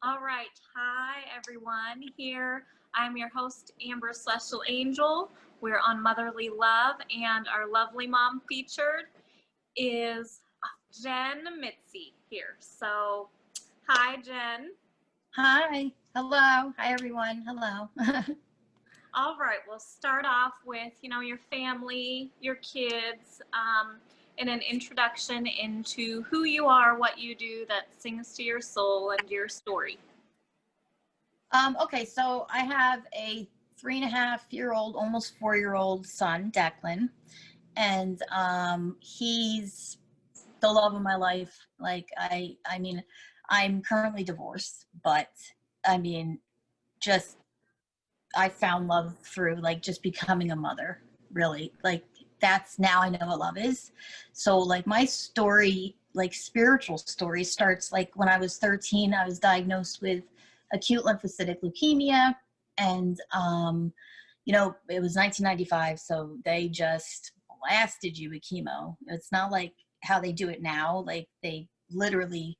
All right. Hi, everyone. Here, I'm your host, Amber Celestial Angel. We're on Motherly Love, and our lovely mom featured is Jen Mitzi here. So, hi, Jen. Hi. Hello. Hi, everyone. Hello. All right. We'll start off with, your family, your kids, and an introduction into who you are, what you do that sings to your soul and your story. Okay, so I have a 3.5-year-old, almost 4-year-old son, Declan, and he's the love of my life. Like I mean, I'm currently divorced, but I mean, just I found love through like just becoming a mother. Really, like that's now I know what love is. So like my story, like spiritual story, starts like when I was 13. I was diagnosed with acute lymphocytic leukemia, and it was 1995, so they just blasted you with chemo. It's not like how they do it now. Like they literally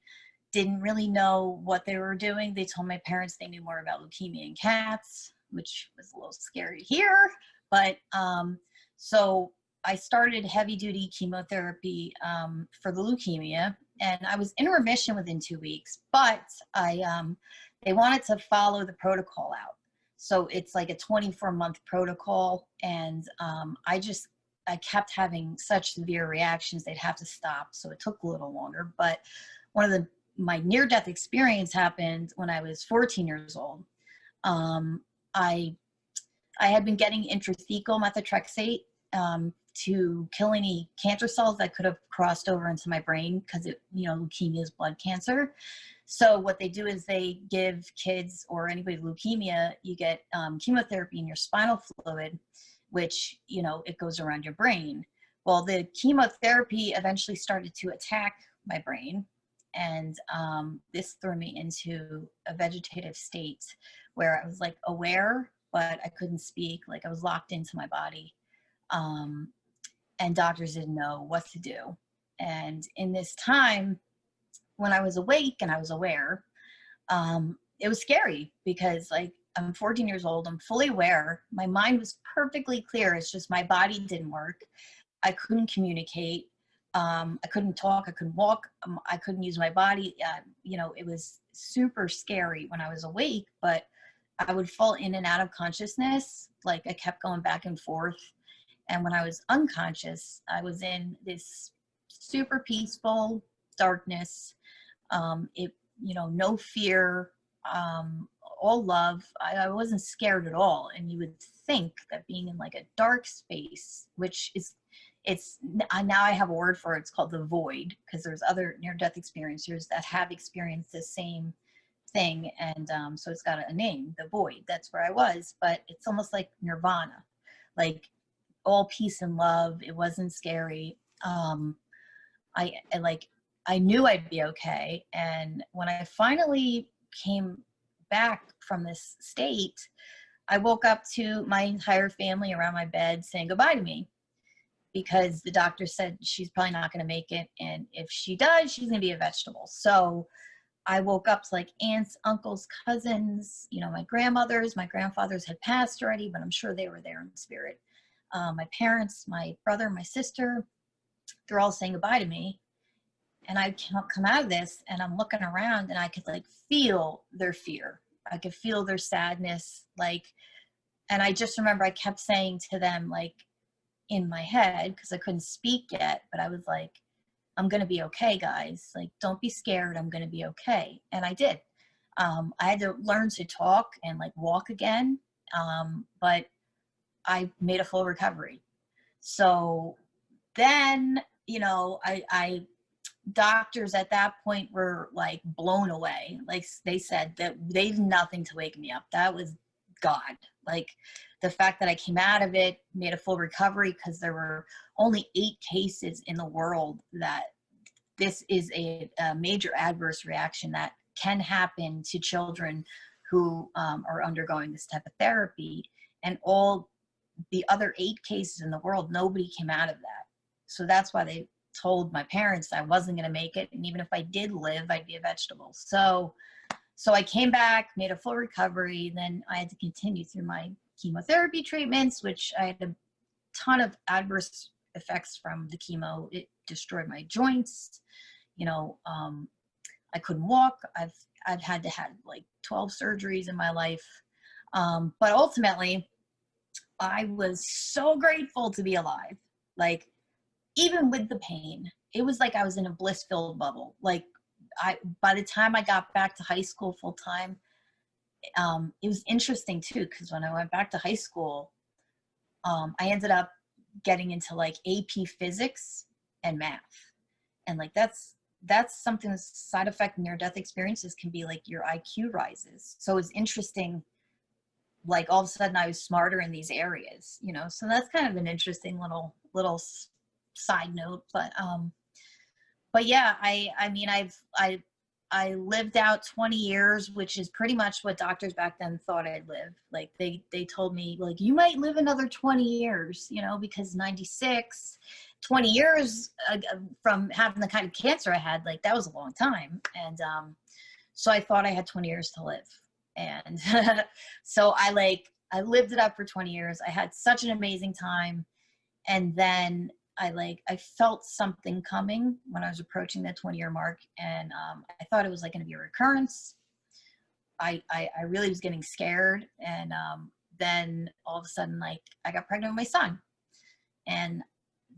didn't really know what they were doing. They told my parents they knew more about leukemia in cats, which was a little scary to hear. But so I started heavy duty chemotherapy for the leukemia, and I was in remission within 2 weeks, but they wanted to follow the protocol out. So it's like a 24-month protocol, and I kept having such severe reactions, they'd have to stop. So it took a little longer. But my near-death experience happened when I was 14 years old. I had been getting intrathecal methotrexate to kill any cancer cells that could have crossed over into my brain, because leukemia is blood cancer. So what they do is they give kids or anybody with leukemia, you get chemotherapy in your spinal fluid, which, it goes around your brain. Well, the chemotherapy eventually started to attack my brain, and this threw me into a vegetative state where I was like aware, but I couldn't speak. Like I was locked into my body, and doctors didn't know what to do. And in this time, when I was awake and I was aware, it was scary because like I'm 14 years old, I'm fully aware, my mind was perfectly clear. It's just my body didn't work. I couldn't communicate. I couldn't talk. I couldn't walk. I couldn't use my body. It was super scary when I was awake, but I would fall in and out of consciousness. Like I kept going back and forth. And when I was unconscious, I was in this super peaceful darkness. No fear, all love. I wasn't scared at all. And you would think that being in like a dark space, which is, now I have a word for it. It's called the void, because there's other near-death experiencers that have experienced the same thing. And so it's got a name, the void. That's where I was, but it's almost like nirvana, like all peace and love. It wasn't scary. I knew I'd be okay. And when I finally came back from this state, I woke up to my entire family around my bed saying goodbye to me, because the doctor said she's probably not going to make it. And if she does, she's going to be a vegetable. So I woke up to like aunts, uncles, cousins, my grandmothers, my grandfathers had passed already, but I'm sure they were there in spirit. My parents, my brother, my sister, they're all saying goodbye to me. And I come out of this and I'm looking around and I could like feel their fear. I could feel their sadness. And I just remember I kept saying to them, like in my head, because I couldn't speak yet, but I was like, I'm going to be okay, guys. Like, don't be scared. I'm going to be okay. And I did. I had to learn to talk and like walk again. But I made a full recovery. So then, doctors at that point were like blown away. Like they said that they did nothing to wake me up. That was God. Like the fact that I came out of it, made a full recovery, because there were only 8 cases in the world that this is a major adverse reaction that can happen to children who are undergoing this type of therapy. And all the other 8 cases in the world, nobody came out of that. So that's why they told my parents I wasn't going to make it. And even if I did live, I'd be a vegetable. So So I came back, made a full recovery. Then I had to continue through my chemotherapy treatments, which I had a ton of adverse effects from the chemo. It destroyed my joints. You know, I couldn't walk. I've had to have like 12 surgeries in my life. But ultimately, I was so grateful to be alive. Like, even with the pain, it was like I was in a bliss-filled bubble. Like, by the time I got back to high school full time, it was interesting too, because when I went back to high school, I ended up getting into like AP physics and math. And like, that's something that's side effect near-death experiences can be like your IQ rises. So it's interesting, like all of a sudden I was smarter in these areas, you know? So that's kind of an interesting little side note. But yeah, I mean, I lived out 20 years, which is pretty much what doctors back then thought I'd live. Like they told me, like, you might live another 20 years, you know, because 96, 20 years from having the kind of cancer I had, like that was a long time. And so I thought I had 20 years to live. And so I lived it up for 20 years. I had such an amazing time. And then I felt something coming when I was approaching that 20-year mark. And I thought it was like going to be a recurrence. I really was getting scared. And then all of a sudden, like, I got pregnant with my son. And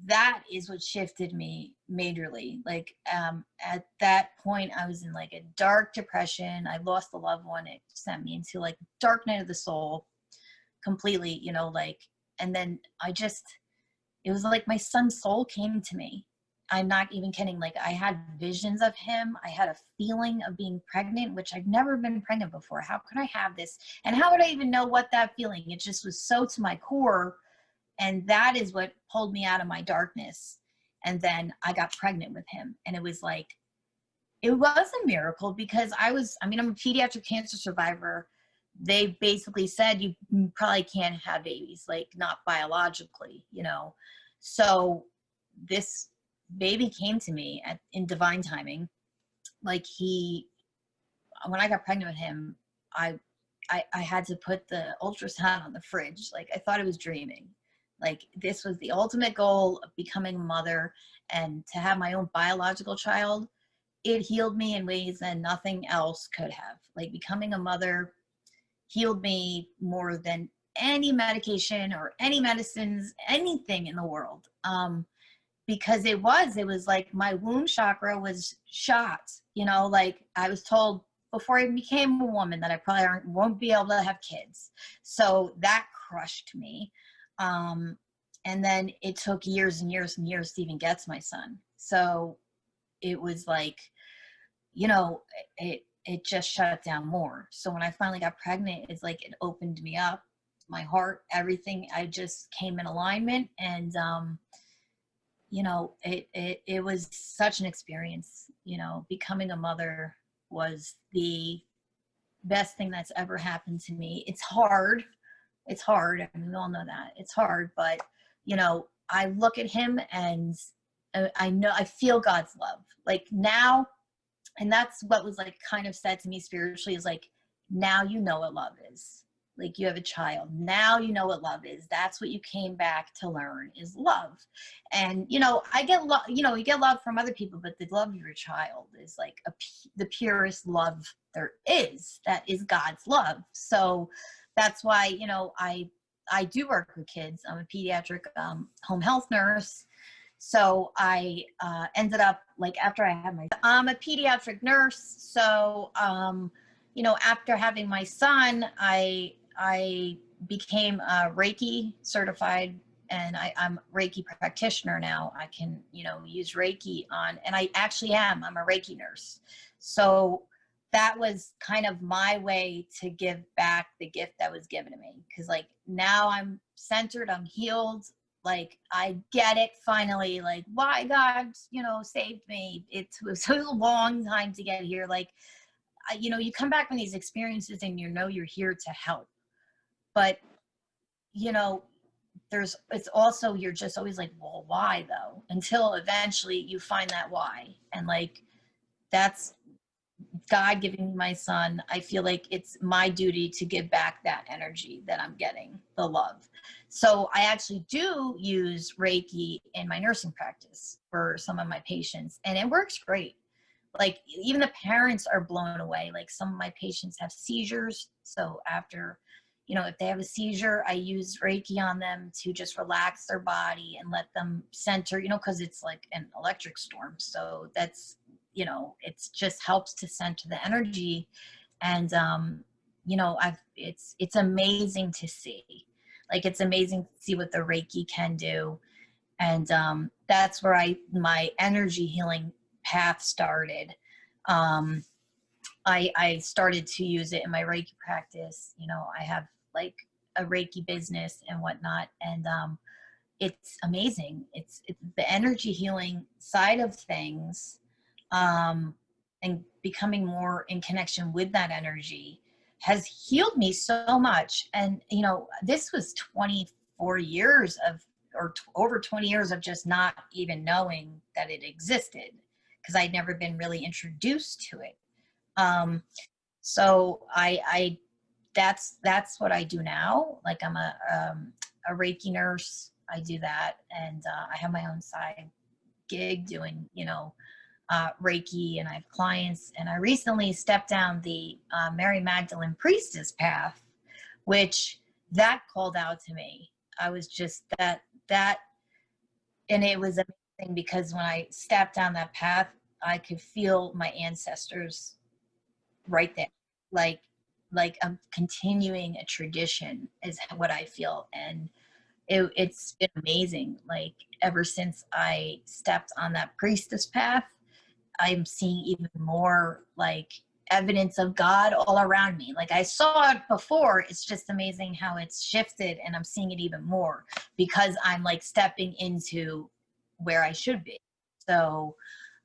that is what shifted me majorly. Like, at that point, I was in like a dark depression. I lost a loved one. It sent me into like dark night of the soul completely, you know, like, and then it was like my son's soul came to me. I'm not even kidding. Like, I had visions of him. I had a feeling of being pregnant, which I've never been pregnant before. How could I have this? And how would I even know what that feeling? It just was so to my core. And that is what pulled me out of my darkness. And then I got pregnant with him. And it was like, it was a miracle because I'm a pediatric cancer survivor. They basically said you probably can't have babies, like not biologically, you know. So this baby came to me in divine timing. Like, when I got pregnant with him, I had to put the ultrasound on the fridge. Like, I thought I was dreaming. Like, this was the ultimate goal of becoming a mother, and to have my own biological child, it healed me in ways that nothing else could have. Like, becoming a mother healed me more than any medication or any medicines, anything in the world. Because it was like my womb chakra was shot, you know, like I was told before I became a woman that I probably won't be able to have kids. So that crushed me. And then it took years and years and years to even get to my son. So it was like, you know, it just shut down more. So when I finally got pregnant, it's like it opened me up, my heart, everything. I just came in alignment. And you know, it was such an experience. You know, becoming a mother was the best thing that's ever happened to me. It's hard. I mean, we all know that it's hard, but you know, I look at him and I feel God's love like now. And that's what was like kind of said to me spiritually, is like, now you know what love is. Like, you have a child. Now you know what love is. That's what you came back to learn, is love. And, you know, I get love, you know, you get love from other people, but the love of your child is like the purest love there is. That is God's love. So that's why, you know, I do work with kids. I'm a pediatric home health nurse. So I ended up, like, after I had I'm a pediatric nurse. So, you know, after having my son, I became Reiki certified, and I'm a Reiki practitioner now. I can, you know, use Reiki and I actually I'm a Reiki nurse. So that was kind of my way to give back the gift that was given to me. Cause like, now I'm centered, I'm healed. Like, I get it finally, like, why God, you know, saved me. It was a long time to get here. Like, you know, you come back from these experiences and you know you're here to help. But, you know, it's also, you're just always like, well, why though? Until eventually you find that why. And like, that's God giving me my son, I feel like it's my duty to give back that energy that I'm getting, the love. So I actually do use Reiki in my nursing practice for some of my patients, and it works great. Like even the parents are blown away. Like some of my patients have seizures. So after, you know, if they have a seizure, I use Reiki on them to just relax their body and let them center, you know, because it's like an electric storm. So that's, you know, it's just helps to center the energy. And, you know, it's amazing to see. Like it's amazing to see what the Reiki can do. And that's where my energy healing path started. I started to use it in my Reiki practice. You know, I have like a Reiki business and whatnot, and it's amazing. It's the energy healing side of things, and becoming more in connection with that energy has healed me so much. And you know, this was 24 years of, or over 20 years of just not even knowing that it existed, because I'd never been really introduced to it. So I that's what I do now. Like I'm a Reiki nurse. I do that, and I have my own side gig doing, you know, Reiki, and I have clients. And I recently stepped down the Mary Magdalene Womb Priestess path, which that called out to me. I was just that, and it was amazing because when I stepped down that path, I could feel my ancestors right there. Like I'm continuing a tradition is what I feel. And it's been amazing. Like ever since I stepped on that priestess path, I'm seeing even more like evidence of God all around me. Like I saw it before. It's just amazing how it's shifted, and I'm seeing it even more because I'm like stepping into where I should be. So,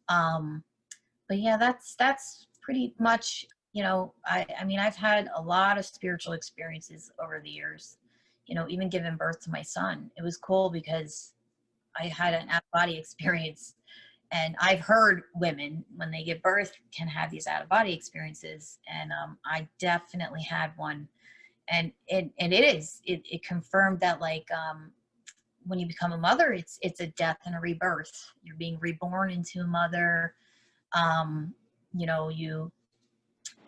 but yeah, that's pretty much, you know, I mean, I've had a lot of spiritual experiences over the years, you know, even giving birth to my son. It was cool because I had an out-of-body experience. And I've heard women, when they give birth, can have these out-of-body experiences. And I definitely had one. And it confirmed that, like, when you become a mother, it's a death and a rebirth. You're being reborn into a mother. You know,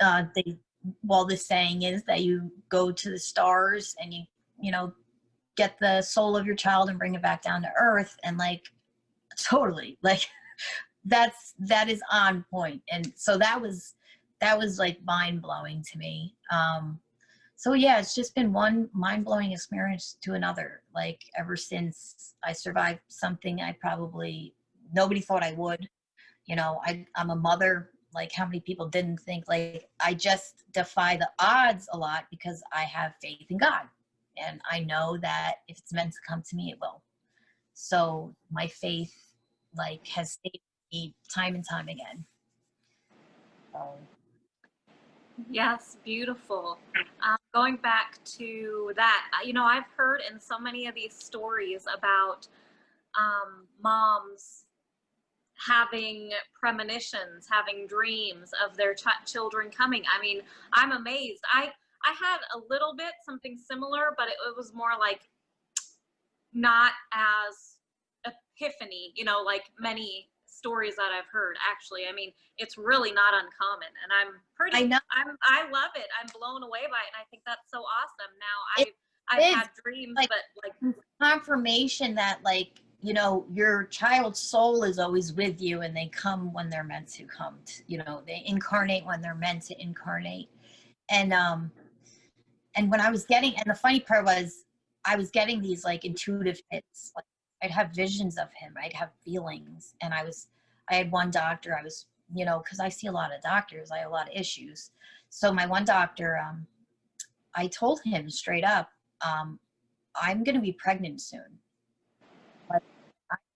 the saying is that you go to the stars and you know, get the soul of your child and bring it back down to earth. And like, totally, like, that is on point. And so that was like mind-blowing to me. So yeah, it's just been one mind-blowing experience to another. Like ever since I survived something I probably nobody thought I would. You know, I'm a mother. Like how many people didn't think, like I just defy the odds a lot because I have faith in God. And I know that if it's meant to come to me, it will. So my faith like has saved me time and time again. So. Yes, beautiful. Going back to that, you know, I've heard in so many of these stories about moms having premonitions, having dreams of their children coming. I mean, I'm amazed. I had a little bit something similar, but it was more like not as epiphany, you know, like many stories that I've heard. Actually, I mean, it's really not uncommon, and I love it. I'm blown away by it, and I think that's so awesome. Now I've had dreams, like, but like confirmation that, like, you know, your child's soul is always with you, and they come when they're meant to come. You know, they incarnate when they're meant to incarnate. And when I was getting, and the funny part was, I was getting these like intuitive hits. Like I'd have visions of him. I'd have feelings. And I had one doctor, I was, you know, because I see a lot of doctors, I have a lot of issues. So my one doctor, I told him straight up, I'm going to be pregnant soon. Like,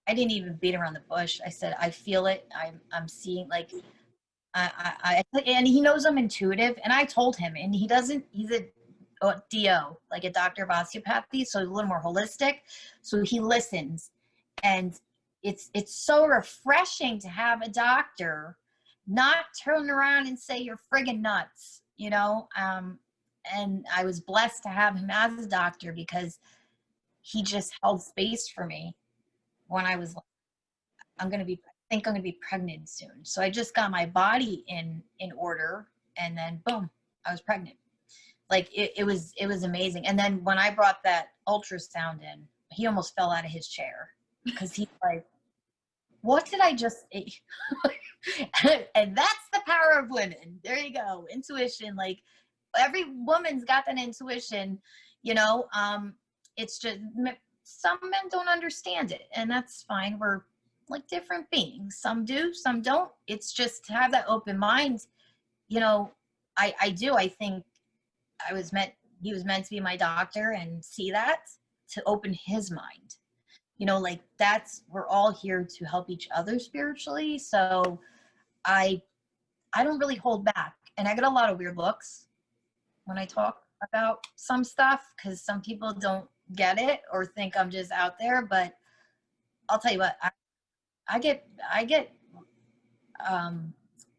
I didn't even beat around the bush. I said, I feel it. I'm seeing, like, and he knows I'm intuitive. And I told him, and he's a DO, like a doctor of osteopathy. So he's a little more holistic. So he listens. And it's so refreshing to have a doctor not turn around and say you're friggin' nuts, you know? And I was blessed to have him as a doctor because he just held space for me when I was like, I think I'm gonna be pregnant soon. So I just got my body in order, and then boom, I was pregnant. Like it was amazing. And then when I brought that ultrasound in, he almost fell out of his chair because he's like, what did I just eat? And that's the power of women. There you go. Intuition. Like every woman's got that intuition, you know. It's just some men don't understand it, and that's fine. We're like different beings. Some do, some don't. It's just to have that open mind, you know. I do. I think he was meant to be my doctor and see that to open his mind. You know, like we're all here to help each other spiritually. So I don't really hold back. And I get a lot of weird looks when I talk about some stuff because some people don't get it or think I'm just out there. But I'll tell you what, I get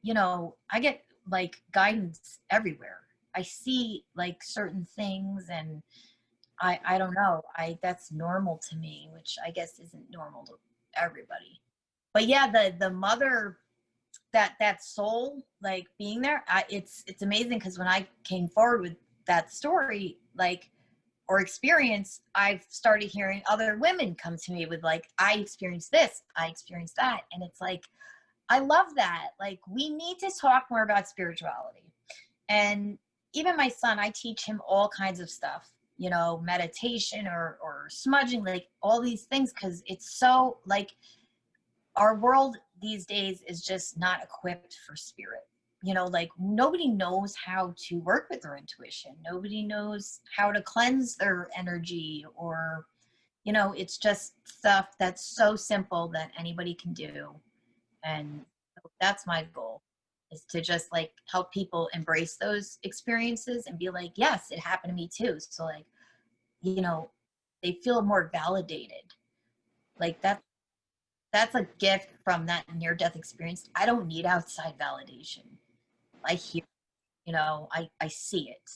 you know, I get like guidance everywhere. I see like certain things, and I don't know. That's normal to me, which I guess isn't normal to everybody. But yeah, the mother, that soul like being there, it's amazing because when I came forward with that story, like, or experience, I've started hearing other women come to me with like, I experienced this, I experienced that, and it's like, I love that. Like, we need to talk more about spirituality. And even my son, I teach him all kinds of stuff, you know, meditation or smudging, like all these things, because it's so like our world these days is just not equipped for spirit. You know, like nobody knows how to work with their intuition. Nobody knows how to cleanse their energy, or, you know, it's just stuff that's so simple that anybody can do. And that's my goal, is to just like help people embrace those experiences and be like, yes, it happened to me too. So like, you know, they feel more validated. Like that's a gift from that near-death experience. I don't need outside validation. I hear, you know, I see it.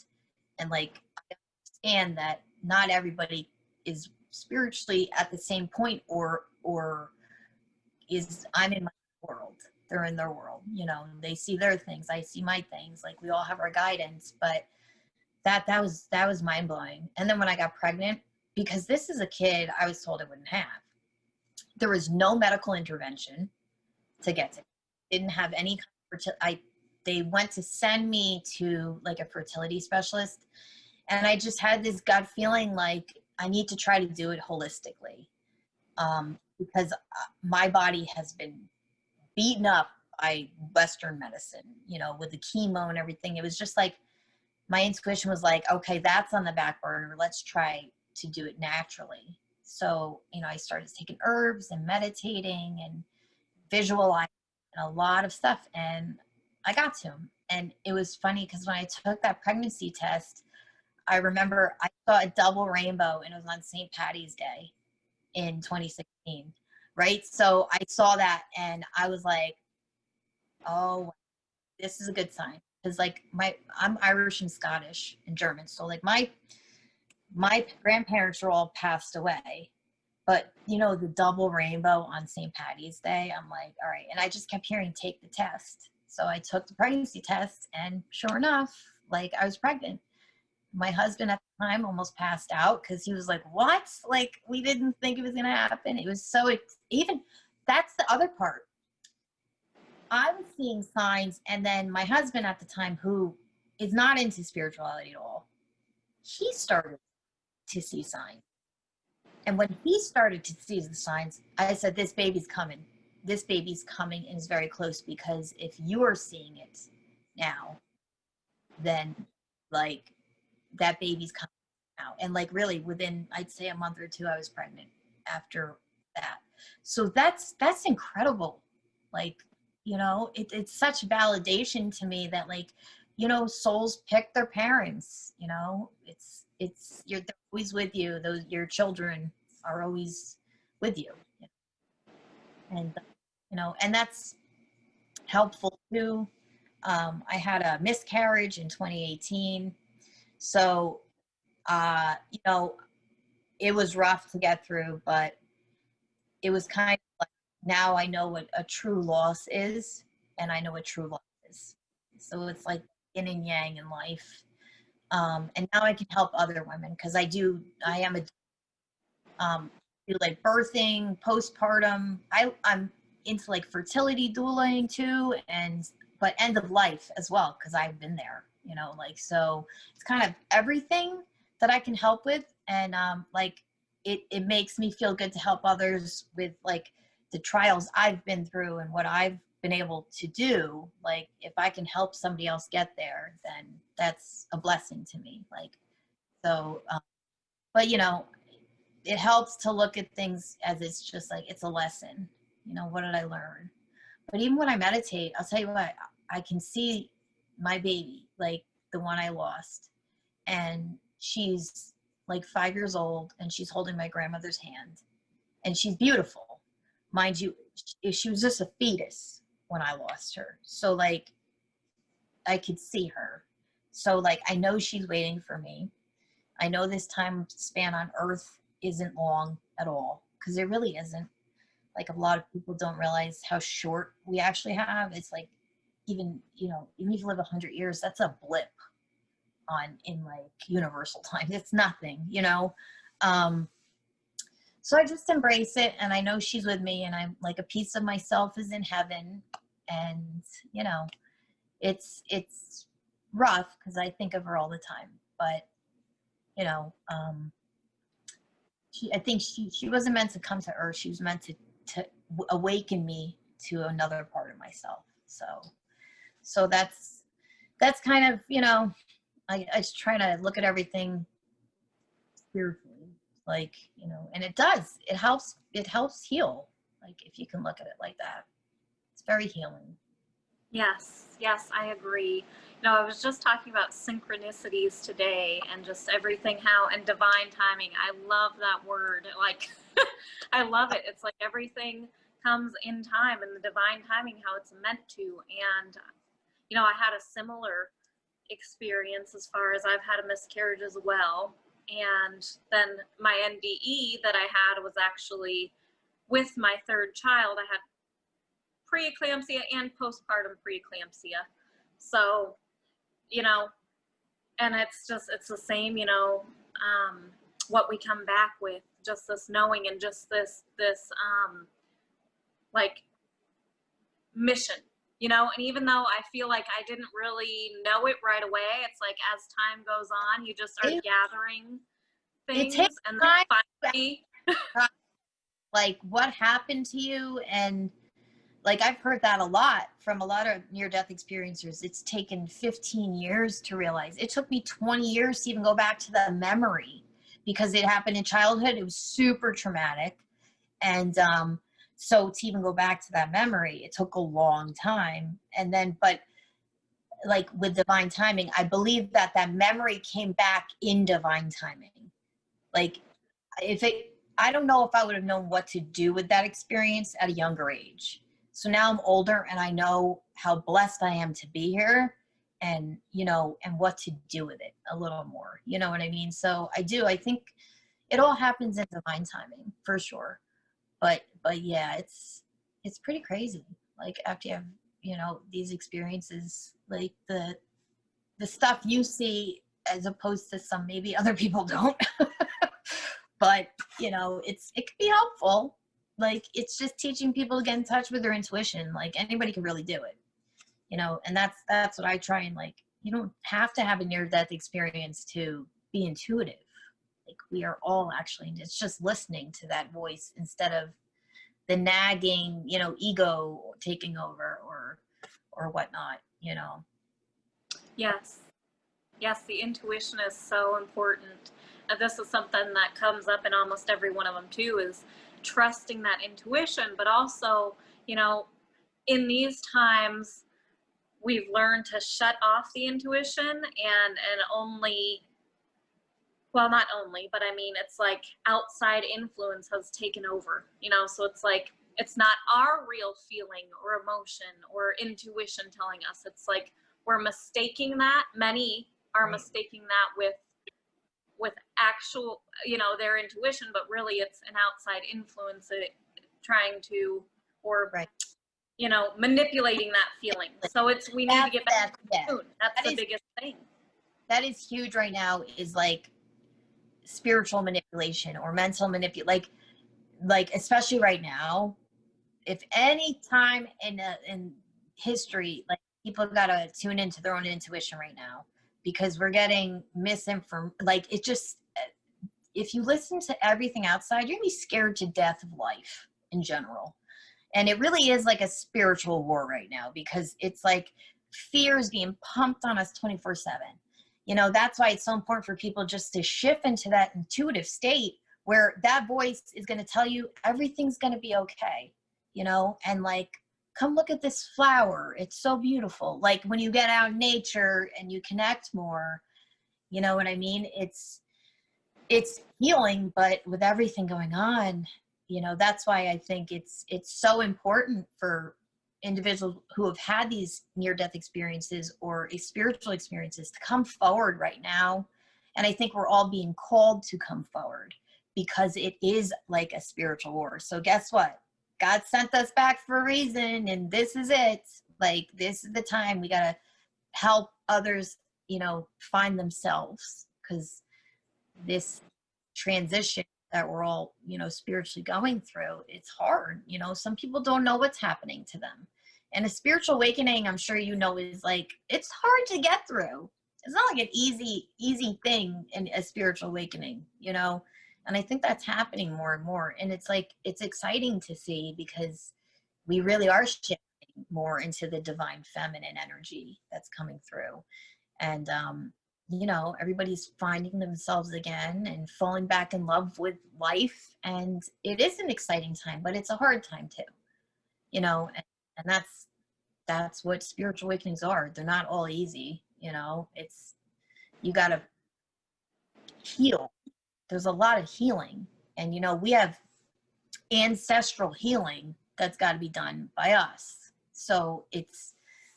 And like, I understand that not everybody is spiritually at the same point, or I'm in my world, they're in their world, you know, they see their things, I see my things. Like, we all have our guidance. But that was mind-blowing. And then when I got pregnant, because this is a kid I was told I wouldn't have, there was no medical intervention to get to. Didn't have any they went to send me to like a fertility specialist, and I just had this gut feeling like I need to try to do it holistically, because my body has been beaten up by Western medicine, you know, with the chemo and everything. It was just like, my intuition was like, okay, that's on the back burner. Let's try to do it naturally. So, you know, I started taking herbs and meditating and visualizing and a lot of stuff. And I got to him. And it was funny because when I took that pregnancy test, I remember I saw a double rainbow, and it was on St. Patty's Day in 2016. Right. So I saw that and I was like, oh, this is a good sign. Because like I'm Irish and Scottish and German. So like my grandparents are all passed away. But, you know, the double rainbow on St. Patty's Day, I'm like, all right. And I just kept hearing, take the test. So I took the pregnancy test, and sure enough, like, I was pregnant. My husband at the time almost passed out because he was like, what? Like, we didn't think it was going to happen. It was so, even, that's the other part. I was seeing signs, and then my husband at the time, who is not into spirituality at all, he started to see signs. And when he started to see the signs, I said, this baby's coming. This baby's coming, and is very close, because if you are seeing it now, then like that baby's coming out. And like really within, I'd say, a month or two, I was pregnant after that. So that's incredible. Like, you know, it's such validation to me that, like, you know, souls pick their parents, you know, they're always with you. Your children are always with you. And, you know, and that's, helpful too. I had a miscarriage in 2018. So, you know, it was rough to get through, but it was kind of like, now I know what a true loss is, and I know what true loss is. So it's like yin and yang in life. And now I can help other women because I am a, do like birthing, postpartum. I'm into like fertility doulaing too, but end of life as well, because I've been there, you know, like, so it's kind of everything that I can help with. And like it makes me feel good to help others with like the trials I've been through and what I've been able to do. Like if I can help somebody else get there, then that's a blessing to me. Like, so, but you know, it helps to look at things as it's just like, it's a lesson. You know, what did I learn? But even when I meditate, I'll tell you what, I can see my baby, like the one I lost, and she's like 5 years old and she's holding my grandmother's hand and she's beautiful. Mind you, she was just a fetus when I lost her. So like, I could see her. So like, I know she's waiting for me. I know this time span on earth isn't long at all, because it really isn't. Like a lot of people don't realize how short we actually have. It's like, even, you know, even if you live 100 years, that's a blip in like universal time. It's nothing, you know? So I just embrace it, and I know she's with me, and I'm like, a piece of myself is in heaven. And, you know, it's rough because I think of her all the time, but you know, I think she wasn't meant to come to earth. She was meant to awaken me to another part of myself. So that's kind of, you know, I just try to look at everything spiritually, like, you know, and it helps heal. Like if you can look at it like that, it's very healing. Yes, I agree. You know, I was just talking about synchronicities today and just everything, how, and divine timing. I love that word. Like, I love it. It's like everything comes in time, and the divine timing, how it's meant to. And, you know, I had a similar experience as far as I've had a miscarriage as well. And then my NDE that I had was actually with my third child. I had preeclampsia and postpartum preeclampsia. So, you know, and it's the same, you know, what we come back with, just this knowing and just this like mission, you know. And even though I feel like I didn't really know it right away, it's like as time goes on, you just start gathering things, it takes and time. finally, like what happened to you. And like I've heard that a lot from a lot of near-death experiencers. It's taken 15 years to realize. It took me 20 years to even go back to the memory, because it happened in childhood. It was super traumatic. And so to even go back to that memory, it took a long time. And then, but like with divine timing, I believe that memory came back in divine timing. Like I don't know if I would have known what to do with that experience at a younger age. So now I'm older and I know how blessed I am to be here, and, you know, and what to do with it a little more, you know what I mean? So I think it all happens in divine timing for sure. But yeah, it's pretty crazy. Like after you have, you know, these experiences, like the stuff you see as opposed to some maybe other people don't. But, you know, it can be helpful. Like, it's just teaching people to get in touch with their intuition. Like, anybody can really do it, you know, and that's what I try. And like, you don't have to have a near-death experience to be intuitive. Like, we are all actually, it's just listening to that voice instead of the nagging, you know, ego taking over or whatnot, you know. yes, the intuition is so important. And this is something that comes up in almost every one of them too, is trusting that intuition. But also, you know, in these times, we've learned to shut off the intuition and only, well, not only, but I mean, it's like outside influence has taken over, you know. So it's like it's not our real feeling or emotion or intuition telling us. It's like we're mistaking that. Many are Right. mistaking that with actual, their intuition, but really it's an outside influence trying to, or Right. manipulating that feeling. So we need to get back to the tune. That's the biggest thing. That is huge right now, is like spiritual manipulation or mental manipulation. Like especially right now, if any time in history, like people gotta tune into their own intuition right now, because we're getting misinformed. Like it just, if you listen to everything outside, you're gonna be scared to death of life in general. And it really is like a spiritual war right now, because it's like fear is being pumped on us 24/7. That's why it's so important for people just to shift into that intuitive state where that voice is going to tell you everything's going to be okay, and like, come look at this flower. It's so beautiful. Like when you get out in nature and you connect more, you know what I mean? It's healing, but with everything going on, that's why I think it's so important for individuals who have had these near-death experiences or spiritual experiences to come forward right now. And I think we're all being called to come forward, because it is like a spiritual war. So guess what? God sent us back for a reason, and this is it. Like, this is the time we got to help others, find themselves, because this transition that we're all, spiritually going through, it's hard. Some people don't know what's happening to them. And a spiritual awakening, I'm sure is like, it's hard to get through. It's not like an easy thing in a spiritual awakening, and I think that's happening more and more. And it's like, it's exciting to see, because we really are shifting more into the divine feminine energy that's coming through. And everybody's finding themselves again and falling back in love with life. And it is an exciting time, but it's a hard time too, and that's what spiritual awakenings are. They're not all easy. It's, you got to heal. There's a lot of healing, and we have ancestral healing that's got to be done by us. So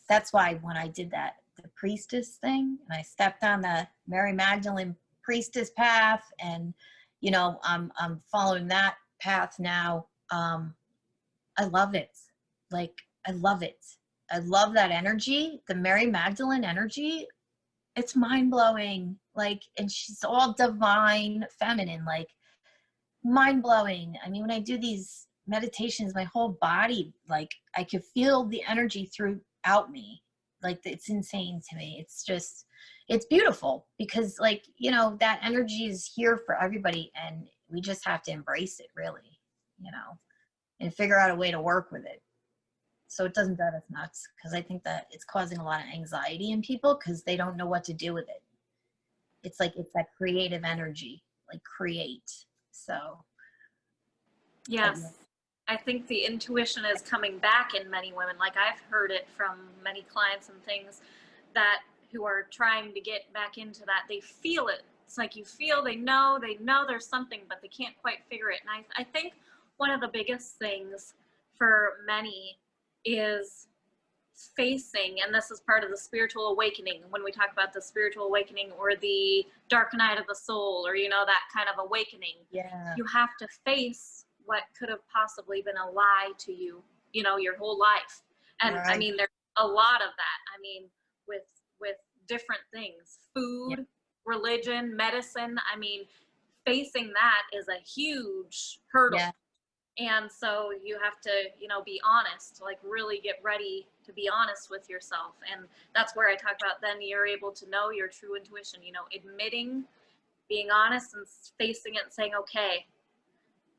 that's why when I did the priestess thing, and I stepped on the Mary Magdalene priestess path, and I'm following that path now. I love it. Like, I love it. I love that energy, the Mary Magdalene energy. It's mind-blowing. Like, and she's all divine feminine, like, mind-blowing. I mean, when I do these meditations, my whole body, like, I could feel the energy throughout me. Like, it's insane to me. It's just, it's beautiful, because like, that energy is here for everybody, and we just have to embrace it, really, and figure out a way to work with it so it doesn't drive us nuts. Because I think that it's causing a lot of anxiety in people, because they don't know what to do with it. It's like, it's that creative energy, like create. So yes, I think the intuition is coming back in many women. Like, I've heard it from many clients and things who are trying to get back into that. They feel it. It's like, you feel, they know there's something, but they can't quite figure it. And I think one of the biggest things for many is facing, and this is part of the spiritual awakening, when we talk about the spiritual awakening or the dark night of the soul, or that kind of awakening. yeah, You have to face what could have possibly been a lie to you, your whole life. And right. I mean, there's a lot of that. I mean, with different things, food, yeah, religion, medicine. I mean, facing that is a huge hurdle. Yeah. And so you have to, be honest, like, really get ready to be honest with yourself. And that's where I talk about, then you're able to know your true intuition, admitting, being honest, and facing it and saying, okay,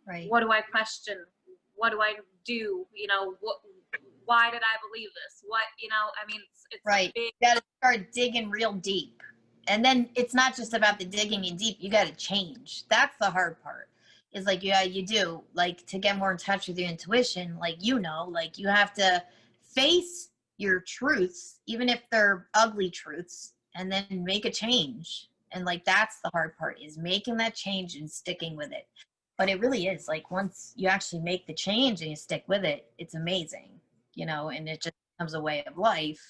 Right. what do I question? What do I do? Why did I believe this? I mean, it's Right. big. You got to start digging real deep. And then it's not just about the digging in deep. You got to change. That's the hard part. Is like, yeah, you do, like, to get more in touch with your intuition, like, like, you have to face your truths, even if they're ugly truths, and then make a change. And like, that's the hard part, is making that change and sticking with it. But it really is like, once you actually make the change and you stick with it, it's amazing, you know, and it just becomes a way of life.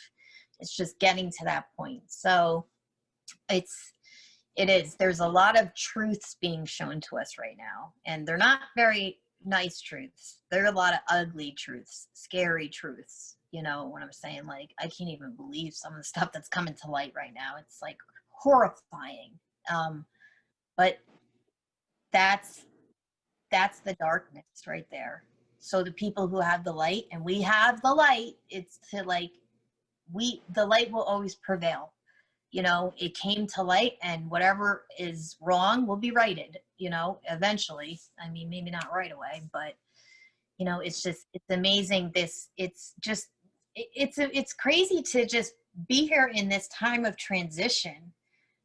It's just getting to that point. So it is, there's a lot of truths being shown to us right now, and they're not very nice truths. There are a lot of ugly truths, scary truths, you know what I'm saying? Like, I can't even believe some of the stuff that's coming to light right now. It's like horrifying. But that's the darkness right there. So the people who have the light, and we have the light, it's to like, the light will always prevail. You know, it came to light, and whatever is wrong will be righted, you know, eventually. I mean, maybe not right away, but you know, it's amazing. It's crazy to just be here in this time of transition,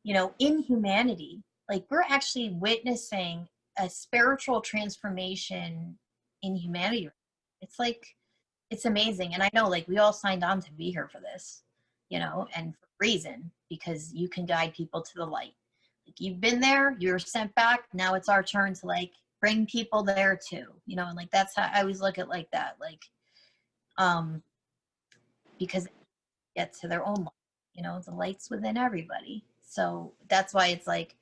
you know, in humanity. Like, we're actually witnessing a spiritual transformation in humanity. It's like, it's amazing. And I know, like, we all signed on to be here for this, you know, and for a reason, because you can guide people to the light. Like, you've been there, you're sent back. Now it's our turn to like bring people there too, you know, and like, that's how I always look at like that, like, because they get to their own light, you know, the light's within everybody. So that's why it's like,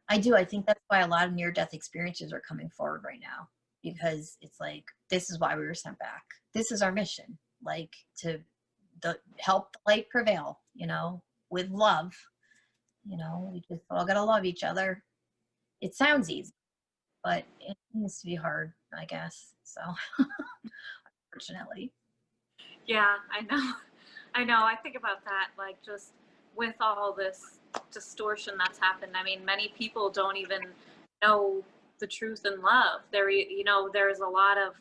I think that's why a lot of near-death experiences are coming forward right now, because it's like, this is why we were sent back. This is our mission, like, to help the light prevail, you know, with love. You know, we just all gotta love each other. It sounds easy, but it needs to be hard, I guess. So, unfortunately. Yeah, I know. I know. I think about that, like, just with all this distortion that's happened. I mean, many people don't even know the truth in love. You know, there's a lot of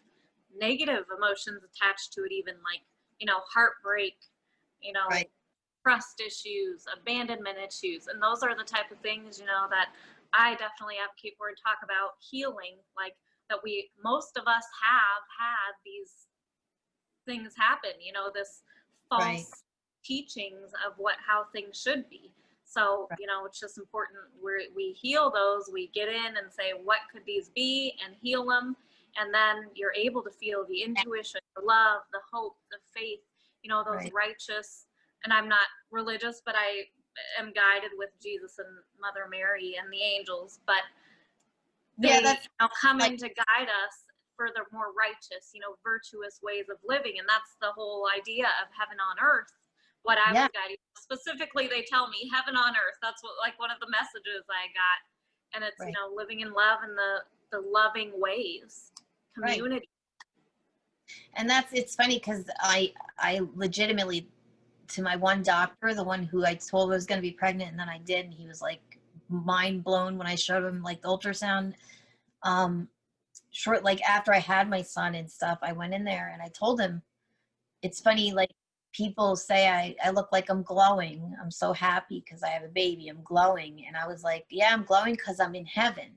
negative emotions attached to it, even like, you know, heartbreak, you know, Right. trust issues, abandonment issues. And those are the type of things, you know, that I definitely advocate for and talk about healing, like, that most of us have had these things happen, you know, this Right. false teachings of how things should be. So, Right. you know, it's just important we heal those, we get in and say, what could these be, and heal them. And then you're able to feel the intuition, the love, the hope, the faith, you know, those Right. righteous, and I'm not religious, but I am guided with Jesus and Mother Mary and the angels, but Yeah, they, that's you know, come like, in to guide us for the more righteous, you know, virtuous ways of living. And that's the whole idea of heaven on earth. What I yeah, was guiding, specifically, they tell me heaven on earth. That's what, like, one of the messages I got. And it's, you right. know, living in love and the loving ways, Right. community. And it's funny because I legitimately, to my one doctor, the one who I told I was going to be pregnant, and then I did, and he was like mind blown when I showed him like the ultrasound. Short, like, after I had my son and stuff, I went in there and I told him, it's funny, like, people say I look like I'm glowing. I'm so happy because I have a baby. I'm glowing. And I was like, yeah, I'm glowing because I'm in heaven.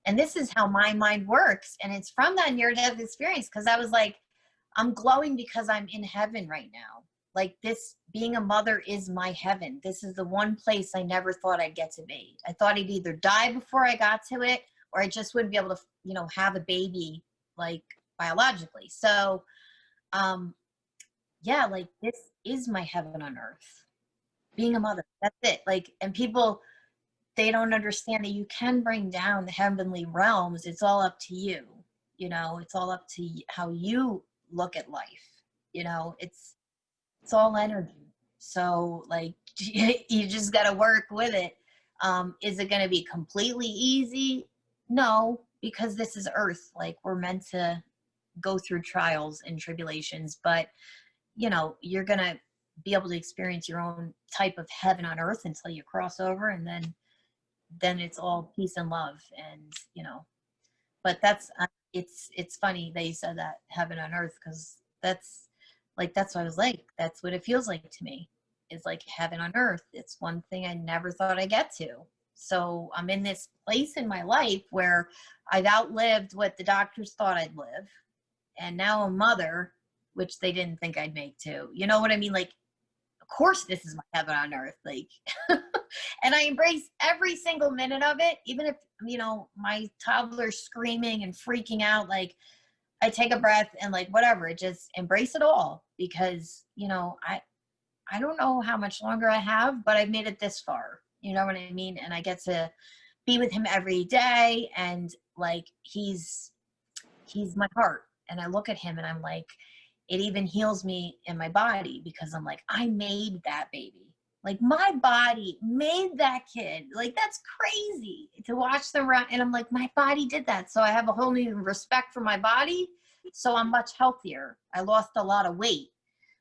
And this is how my mind works. And it's from that near-death experience, because I was like, I'm glowing because I'm in heaven right now. Like, this, being a mother is my heaven. This is the one place I never thought I'd get to be. I thought I'd either die before I got to it, or I just wouldn't be able to, you know, have a baby, like, biologically. So, yeah, like, this is my heaven on earth. Being a mother, that's it. Like, and people, they don't understand that you can bring down the heavenly realms. It's all up to you. You know, it's all up to how you look at life. You know, it's all energy. So, like, you just got to work with it. Is it going to be completely easy? No, because this is earth. Like, we're meant to go through trials and tribulations, but you know, you're going to be able to experience your own type of heaven on earth until you cross over, and then it's all peace and love. And you know, but that's it's funny that you said that, heaven on earth, because that's what I was like, that's what it feels like to me. It's like heaven on earth. It's one thing I never thought I'd get to. So I'm in this place in my life where I've outlived what the doctors thought I'd live, and now a mother, which they didn't think I'd make too. You know what I mean? Like, of course this is my heaven on earth. Like, And I embrace every single minute of it, even if, my toddler's screaming and freaking out, like I take a breath and like, whatever, just embrace it all because, I don't know how much longer I have, but I've made it this far. You know what I mean? And I get to be with him every day. And like, he's my heart. And I look at him and I'm like, it even heals me in my body because I'm like, I made that baby. Like my body made that kid. Like that's crazy to watch them run. And I'm like, my body did that. So I have a whole new respect for my body. So I'm much healthier. I lost a lot of weight.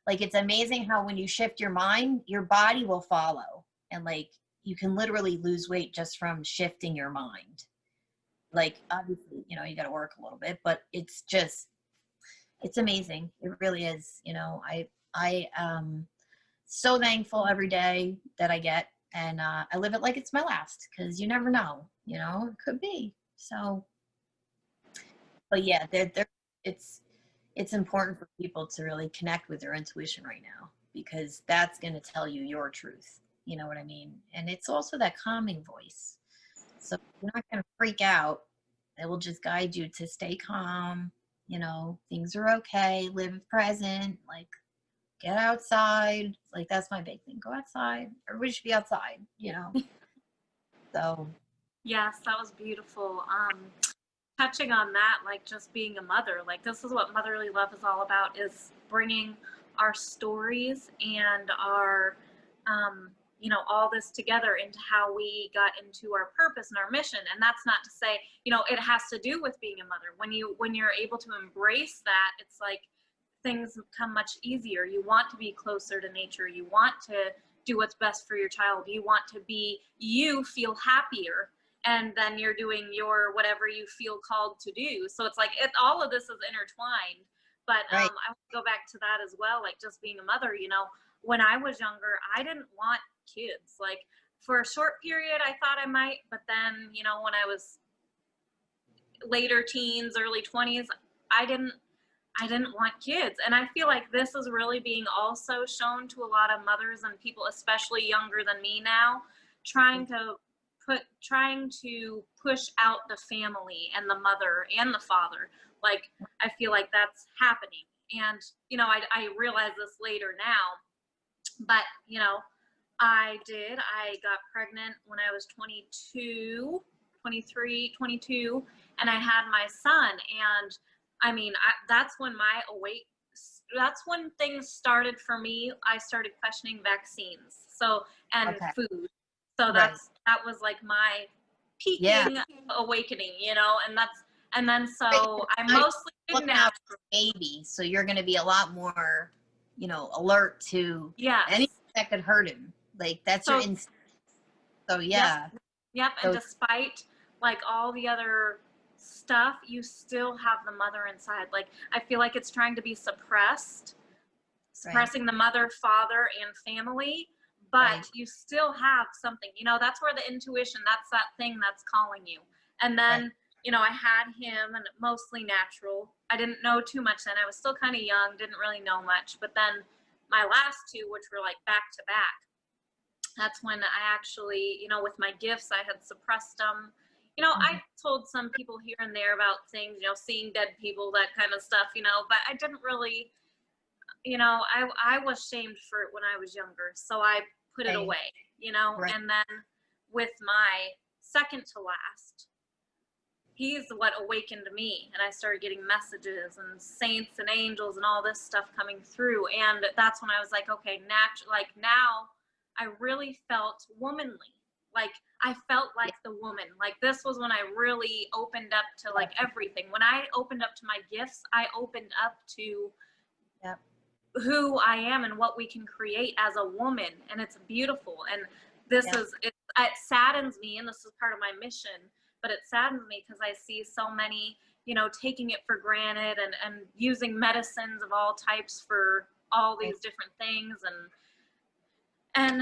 Like it's amazing how when you shift your mind, your body will follow. And like you can literally lose weight just from shifting your mind. Like obviously, you got to work a little bit, but it's amazing. It really is. I so thankful every day that I get, and I live it like it's my last because you never know, it could be. So, but yeah, it's important for people to really connect with their intuition right now because that's going to tell you your truth. You know what I mean? And it's also that calming voice. So you're not going to freak out. It will just guide you to stay calm. Things are okay. Live present. Like, get outside. Like, that's my big thing. Go outside. Everybody should be outside, So. Yes, that was beautiful. Touching on that, like just being a mother, like this is what motherly love is all about, is bringing our stories and our, all this together into how we got into our purpose and our mission. And that's not to say, it has to do with being a mother. When you're able to embrace that, it's like things become much easier. You want to be closer to nature. You want to do what's best for your child. You want to feel happier. And then you're doing your whatever you feel called to do. So it's like all of this is intertwined. But Right. I want to go back to that as well, like just being a mother. When I was younger, I didn't want kids. Like for a short period, I thought I might, but then when I was later teens, early 20s, I didn't want kids. And I feel like this is really being also shown to a lot of mothers and people, especially younger than me now, trying to push out the family and the mother and the father. Like, I feel like that's happening. And, I realize this later now, but, I got pregnant when I was 22, and I had my son. And I mean, that's when things started for me. I started questioning vaccines. And Okay. food. So that was like my peaking awakening, and then so I mostly didn't out for baby. So you're going to be a lot more, alert to anything that could hurt him. Like that's your instinct. So yeah. Yep. And despite like all the other stuff, you still have the mother inside. Like I feel like it's trying to be suppressing the mother, father, and family. But you still have something, that's where the intuition, that's that thing that's calling you. And then, I had him, and mostly natural. I didn't know too much then. I was still kind of young, didn't really know much. But then my last two, which were like back to back, that's when I actually, with my gifts, I had suppressed them. I told some people here and there about things, seeing dead people, that kind of stuff, but I didn't really, I was shamed for it when I was younger. So I put it away, and then with my second to last, he's what awakened me. And I started getting messages and saints and angels and all this stuff coming through. And that's when I was like, okay, now I really felt womanly. Like I felt like the woman. Like this was when I really opened up to like everything. When I opened up to my gifts, I opened up to who I am and what we can create as a woman. And it's beautiful. And it saddens me, and this is part of my mission, but it saddens me because I see so many, taking it for granted and using medicines of all types for all these different things. And I'm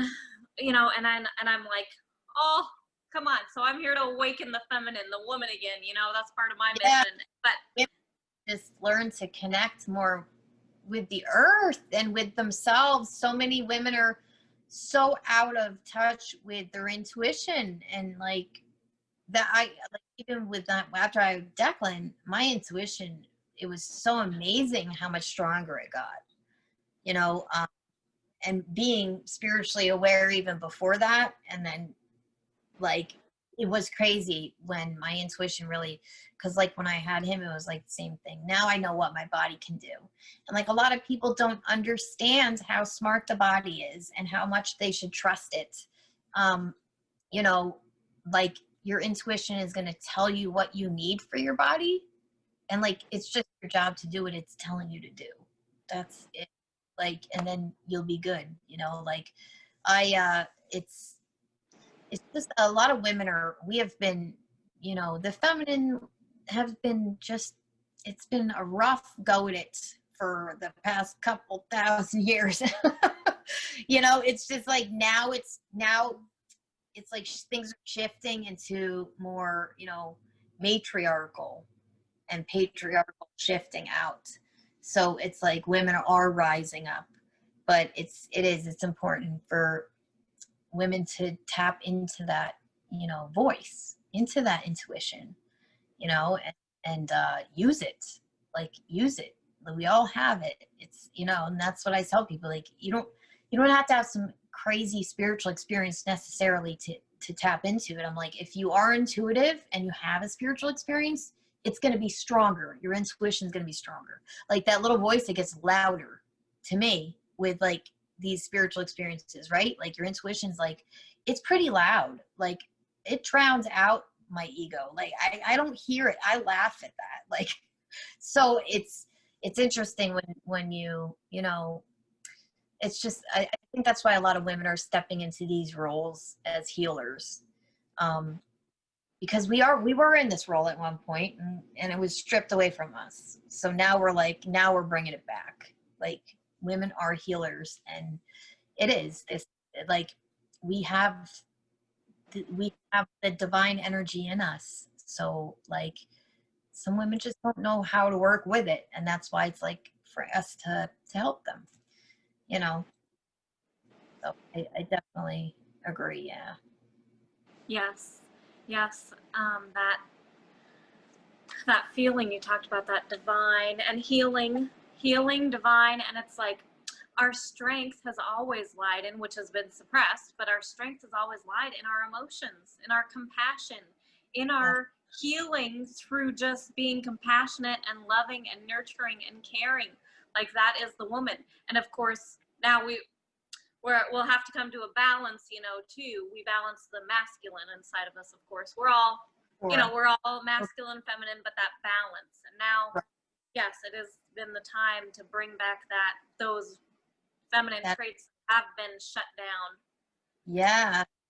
like, oh, come on. So I'm here to awaken the feminine, the woman again, that's part of my mission. But just learn to connect more with the earth and with themselves. So many women are so out of touch with their intuition, and like that I like, even with that after I had Declan, my intuition, it was so amazing how much stronger it got, you know, and being spiritually aware even before that. And then like it was crazy when my intuition really, because like when I had him, it was like the same thing. Now I know what my body can do. And like a lot of people don't understand how smart the body is and how much they should trust it. You know, like your intuition is going to tell you what you need for your body, and like it's just your job to do what it's telling you to do. That's it. Like, and then you'll be good, you know. Like it's just a lot of women are, we have been, you know, the feminine have been just, it's been a rough go at it for the past couple thousand years. You know, it's just like now it's like things are shifting into more, you know, matriarchal and patriarchal shifting out. So it's like women are rising up, but it's important for women to tap into that, you know, voice, into that intuition, you know, and use it, like use it. We all have it. It's, you know, and that's what I tell people. Like you don't have to have some crazy spiritual experience necessarily to tap into it. I'm like, if you are intuitive and you have a spiritual experience, it's going to be stronger. Your intuition is going to be stronger. Like that little voice that gets louder to me with like these spiritual experiences, right? Like your intuition's like, it's pretty loud. Like it drowns out my ego. Like I don't hear it. I laugh at that. Like, so it's interesting when you know, it's just, I think that's why a lot of women are stepping into these roles as healers. Because we were in this role at one point, and it was stripped away from us. So now we're bringing it back. Like women are healers, and it is this, like we have the divine energy in us. So like some women just don't know how to work with it, and that's why it's like for us to help them, you know. So I definitely agree. Yeah. Yes, yes. That feeling you talked about, that divine and healing, divine, and it's like our strength has always lied in, which has been suppressed, but our strength has always lied in our emotions, in our compassion, in our healing through just being compassionate and loving and nurturing and caring. Like that is the woman. And of course, now we'll have to come to a balance, you know, too. We balance the masculine inside of us, of course. We're all, you know, we're all masculine, feminine, but that balance. And now, yes, it has been the time to bring back those feminine traits have been shut down.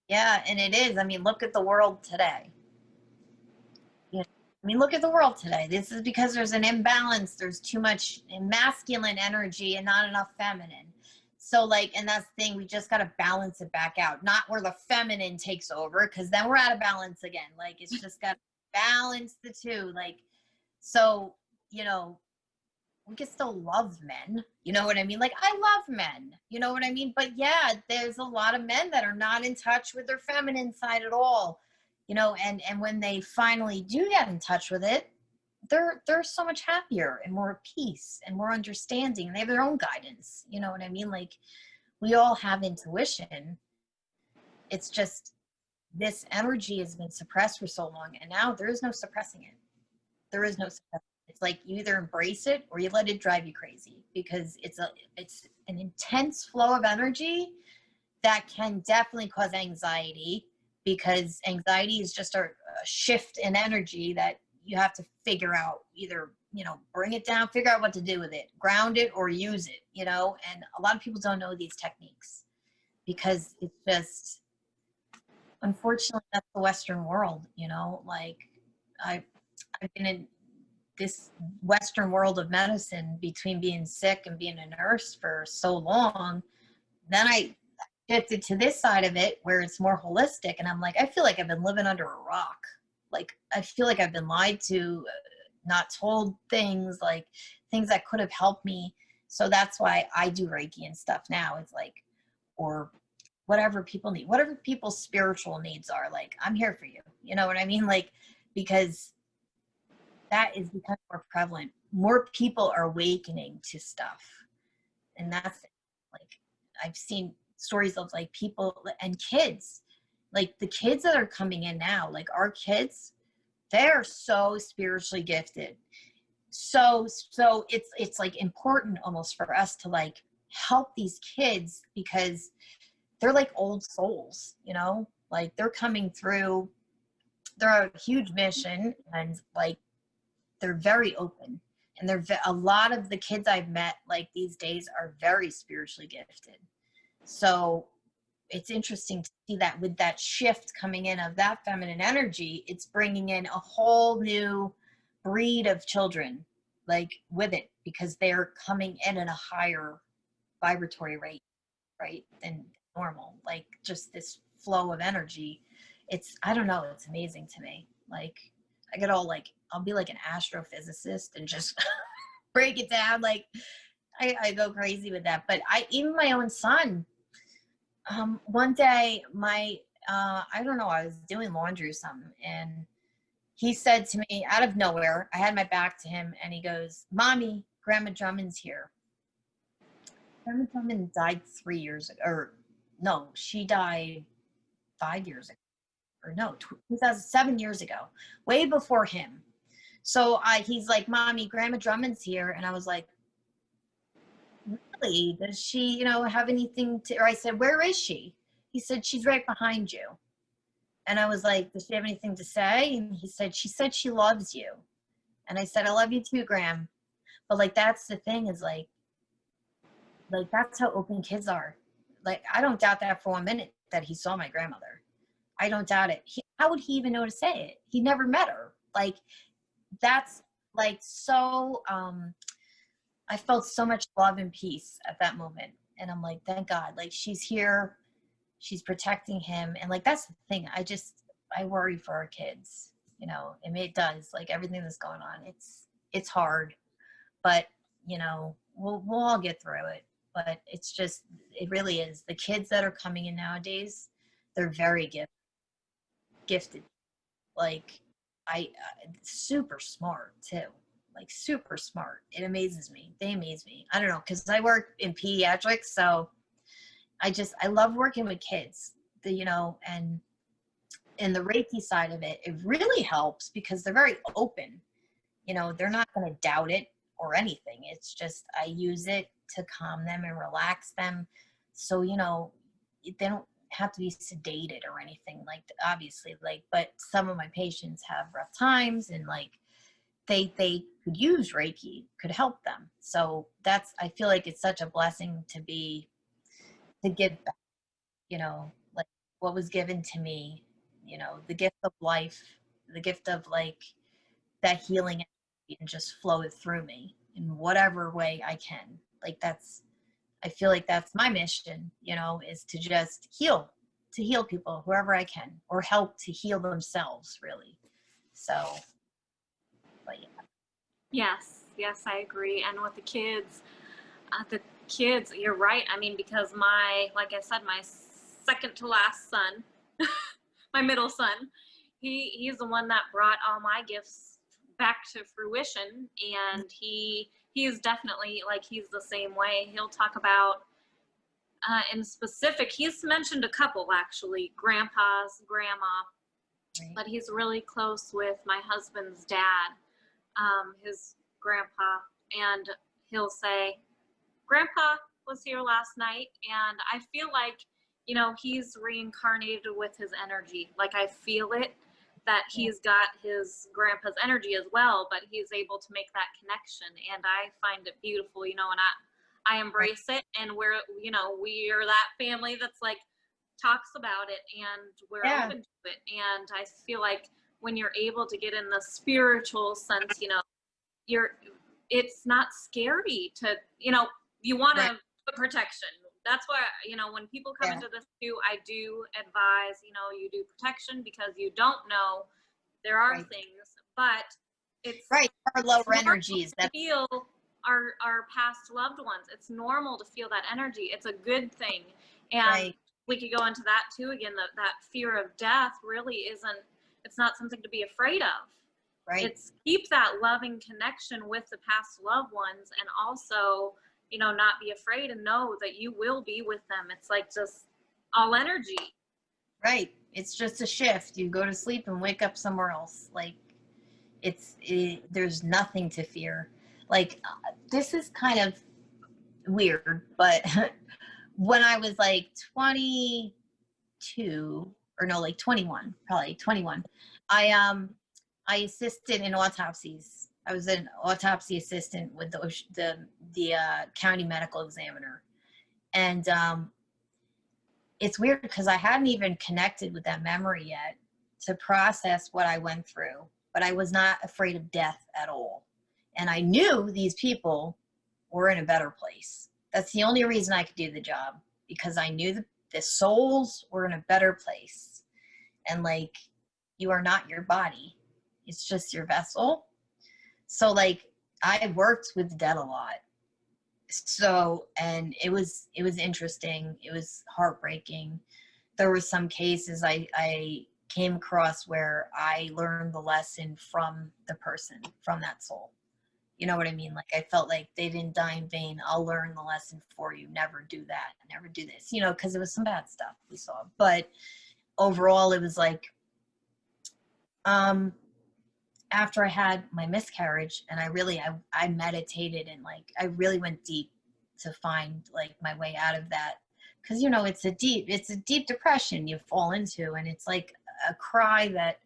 Yeah, and it is. I mean, look at the world today. You know, I mean, look at the world today. This is because there's an imbalance. There's too much masculine energy and not enough feminine. So like, and that's the thing, we just got to balance it back out, not where the feminine takes over, because then we're out of balance again. Like it's just got to balance the two. Like, so, you know, we can still love men, you know what I mean? Like I love men, you know what I mean? But yeah, there's a lot of men that are not in touch with their feminine side at all, you know, and when they finally do get in touch with it, they're so much happier and more at peace and more understanding. They have their own guidance, you know what I mean? Like we all have intuition. It's just this energy has been suppressed for so long, and now there is no suppressing it. There is no suppressing. It's like you either embrace it or you let it drive you crazy, because it's an intense flow of energy that can definitely cause anxiety, because anxiety is just a shift in energy that you have to figure out, either, you know, bring it down, figure out what to do with it, ground it or use it, you know. And a lot of people don't know these techniques because it's just, unfortunately, that's the Western world, you know. Like I've been in this Western world of medicine between being sick and being a nurse for so long. Then I shifted to this side of it where it's more holistic, and I'm like, I feel like I've been living under a rock. Like I feel like I've been lied to, not told things, like things that could have helped me. So that's why I do Reiki and stuff now. It's like, or whatever people need, whatever people's spiritual needs are. Like, I'm here for you. You know what I mean? Like, because that is becoming more prevalent. More people are awakening to stuff. And that's like, I've seen stories of like people and kids, like the kids that are coming in now, like our kids, they're so spiritually gifted. So it's like important almost for us to like help these kids, because they're like old souls, you know, like they're coming through, they're a huge mission, and like they're very open, and a lot of the kids I've met like these days are very spiritually gifted. So it's interesting to see that with that shift coming in of that feminine energy, it's bringing in a whole new breed of children like with it, because they're coming in at a higher vibratory rate, right, than normal. Like just this flow of energy. It's, I don't know, it's amazing to me. Like I get all like, I'll be like an astrophysicist and just break it down. Like I go crazy with that. But even my own son, one day I don't know, I was doing laundry or something, and he said to me out of nowhere, I had my back to him, and he goes, "Mommy, Grandma Drummond's here." Grandma Drummond died 3 years ago, or no, she died 5 years ago, or no, 2007 years ago, way before him. So he's like, "Mommy, Grandma Drummond's here," and I was like, "Really? Does she, have anything to?" Or I said, "Where is she?" He said, "She's right behind you." And I was like, "Does she have anything to say?" And he said, "She said she loves you." And I said, "I love you too, Graham." But like, that's the thing, is like that's how open kids are. Like, I don't doubt that for 1 minute that he saw my grandmother. I don't doubt it. How would he even know to say it? He never met her. Like, that's like so, I felt so much love and peace at that moment. And I'm like, thank God, like she's here, she's protecting him. And like, that's the thing. I worry for our kids, it does, like everything that's going on. It's hard, but we'll all get through it. But it's just, it really is. The kids that are coming in nowadays, they're very gifted. Like super smart too. Like super smart. It amazes me. They amaze me. I don't know, because I work in pediatrics, so I love working with kids. And in the Reiki side of it, it really helps because they're very open. They're not going to doubt it or anything. It's just I use it to calm them and relax them. So, they don't have to be sedated or anything, like, obviously, like, but some of my patients have rough times, and like they could use Reiki, could help them. So I feel like it's such a blessing to give back, like what was given to me, the gift of life, the gift of like that healing energy, and just flow it through me in whatever way I can. Like I feel like that's my mission, is to just heal people wherever I can, or help to heal themselves, really. So, but yeah. Yes, I agree. And with the kids, you're right. I mean, because like I said, my second to last son, my middle son, he's the one that brought all my gifts back to fruition. And he is definitely, like, he's the same way. He'll talk about, in specific, he's mentioned a couple actually, grandpa's, grandma, Right. but he's really close with my husband's dad, his grandpa, and he'll say, "Grandpa was here last night," and I feel like, he's reincarnated with his energy. Like, I feel it, that he's got his grandpa's energy as well, but he's able to make that connection, and I find it beautiful, and I embrace it, and we're that family that's like talks about it, and we're open to it. And I feel like when you're able to get in the spiritual sense, it's not scary to, you want to put protection. That's why, when people come into this too, I do advise, you do protection, because you don't know, there are things, but it's our lower energies that feel our past loved ones. It's normal to feel that energy. It's a good thing. And we could go into that too again, that fear of death really isn't, it's not something to be afraid of. Right. It's keep that loving connection with the past loved ones, and also, you know, not be afraid and know that you will be with them. It's like just all energy. Right. It's just a shift. You go to sleep and wake up somewhere else. Like there's nothing to fear. Like this is kind of weird, but when I was like 22 or no, like 21, probably 21, I assisted in autopsies. I was an autopsy assistant with the county medical examiner. And it's weird because I hadn't even connected with that memory yet to process what I went through, but I was not afraid of death at all. And I knew these people were in a better place. That's the only reason I could do the job, because I knew the souls were in a better place. And like, you are not your body. It's just your vessel. So like, I worked with the dead a lot. So, and it was interesting. It was heartbreaking. There were some cases I came across where I learned the lesson from the person, from that soul. You know what I mean? Like, I felt like they didn't die in vain. I'll learn the lesson for you. Never do that. Never do this, you know, because it was some bad stuff we saw. But overall, it was like, after I had my miscarriage, and I meditated, and like, I really went deep to find like my way out of that. Cause you know, it's a deep depression you fall into. And it's like a cry that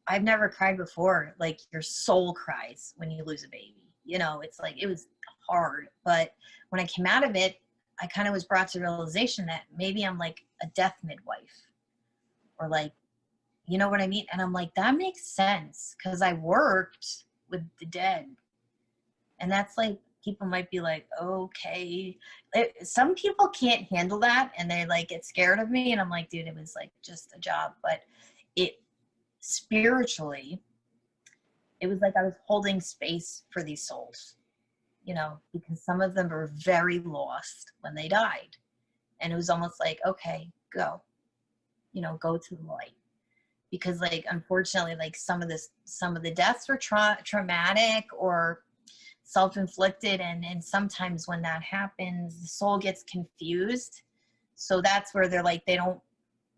I've never cried before. Like, your soul cries when you lose a baby, you know. It's like, it was hard. But when I came out of it, I kind of was brought to the realization that maybe I'm like a death midwife, or like, you know what I mean? And I'm like, that makes sense, because I worked with the dead. And that's like, people might be like, okay. Some people can't handle that, and they like get scared of me. And I'm like, dude, it was like just a job. But it spiritually, it was like I was holding space for these souls, you know, because some of them were very lost when they died. And it was almost like, okay, go, you know, go to the light. Because like, unfortunately, like some of the deaths were traumatic or self-inflicted. And sometimes when that happens, the soul gets confused. So that's where they're like, they don't